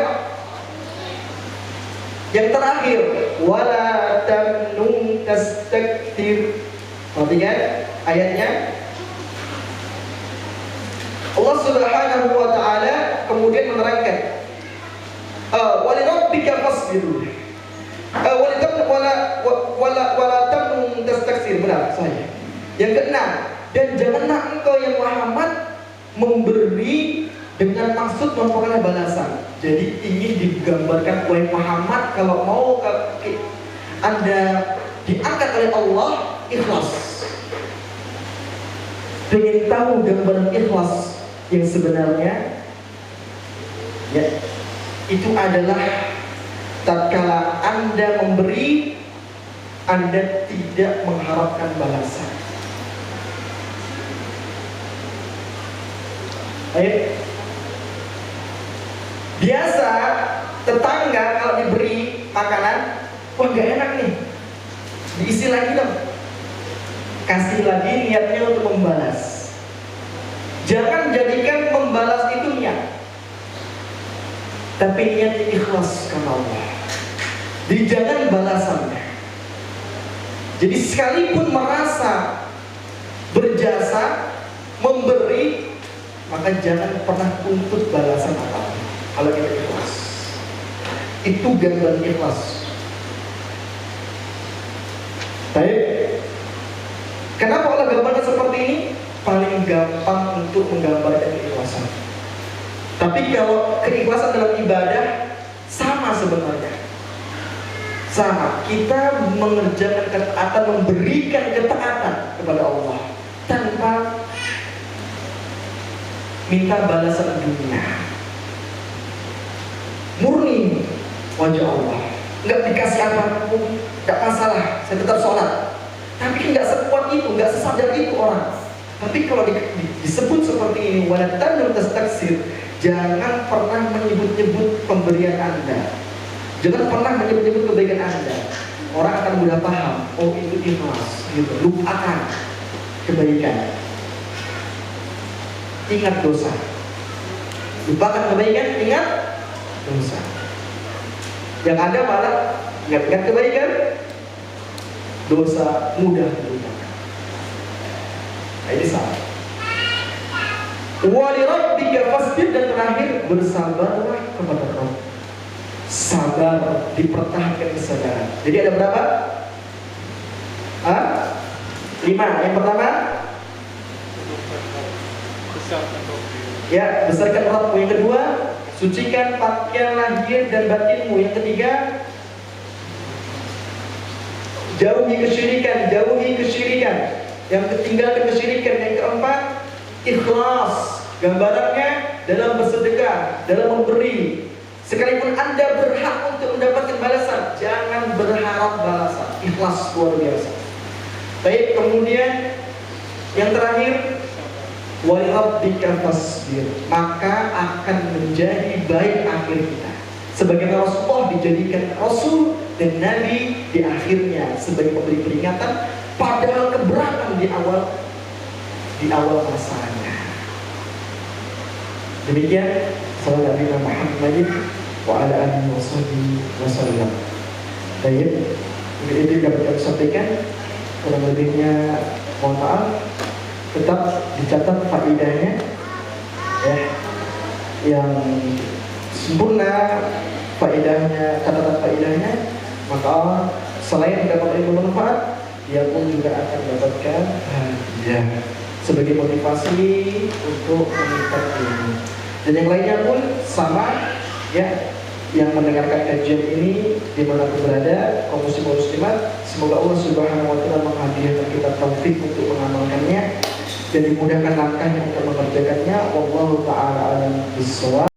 yang terakhir, wala tamnun tastakthir. Perhatikan ayatnya. Allah Subhanahu wa taala kemudian menerangkan, walirabbika fasbir. Wala tamnun tastakthir. Benar, saya. Yang keenam, dan janganlah engkau yang Muhammad memberi dengan maksud memperoleh balasan. Jadi ingin digambarkan oleh Muhammad, kalau mau Anda diangkat oleh Allah, ikhlas. Pengen tahu gambaran ikhlas yang sebenarnya, ya, itu adalah tatkala Anda memberi, Anda tidak mengharapkan balasan. Baik. Biasa tetangga kalau diberi makanan, wah gak enak nih, diisi lagi dong. Kasih lagi, niatnya untuk membalas. Jangan jadikan membalas itu niat, tapi niatnya ikhlas karena Allah. Jadi jangan balasannya. Jadi sekalipun merasa berjasa, memberi, maka jangan pernah tuntut balasan apa-apa. Kalau kita ikhlas, itu gambaran ikhlas. Baik. Kenapa Allah gambarkan seperti ini? Paling gampang untuk menggambarkan keikhlasan. Tapi kalau keikhlasan dalam ibadah sama sebenarnya. Sama. Kita mengerjakan ketaatan, memberikan ketaatan kepada Allah tanpa minta balasan dunia. Murni wajah Allah, nggak dikasih apapun, nggak masalah, saya tetap sholat. Tapi nggak sekuat itu, nggak sesadar itu orang. Tapi kalau disebut seperti ini, wala tamnun tastakthir, jangan pernah menyebut-nyebut pemberian Anda, jangan pernah menyebut-nyebut kebaikan Anda. Orang akan mudah paham, oh itu ikhlas, gitu. Lupakan kebaikan, ingat dosa. Lupakan kebaikan, ingat dosa. Yang ada malah ingat-ingat kebaikan, dosa mudah dilupakan. Nah, ini salah. Walirabbika fasbir, dan terakhir bersabarlah kepada Rabb. Sabar, dipertahankan kesadaran. Jadi ada berapa? 5. Yang pertama, ya, besarkan Rabb. Yang kedua, sucikan pakaian lahir dan batinmu. Yang ketiga, jauhi kesyirikan. Yang ketinggalkan kesyirikan. Yang keempat, ikhlas. Gambarannya dalam bersedekah, dalam memberi. Sekalipun Anda berhak untuk mendapatkan balasan, jangan berharap balasan. Ikhlas luar biasa. Baik, kemudian yang terakhir, walirabbika fasbir, maka akan menjadi baik akhir kita. Sebagaimana Rasulullah dijadikan Rasul dan Nabi di akhirnya sebagai pemberi peringatan, padahal keberatan di awal masanya. Demikian sallallahu Nabi Muhammad wa ala alihi wasallam. Baik, itu dapat kami sampaikan. Kurang lebihnya mohon maaf. Tetap dicatat faedahnya, ya, yang sempurna faedahnya, catatan faedahnya. Maka selain mendapat ilmu manfaat, dia pun juga akan mendapatkan hadiah sebagai motivasi untuk meningkat ilmu. Dan yang lainnya pun sama ya, yang mendengarkan kajian ini dimanapun berada, kaum muslim muslimat, semoga Allah Subhanahu wa taala menghadiahkan kita taufik untuk mengamalkannya dan dimudahkan langkahnya untuk mengerjakannya. Wallahu taala alam bissawab.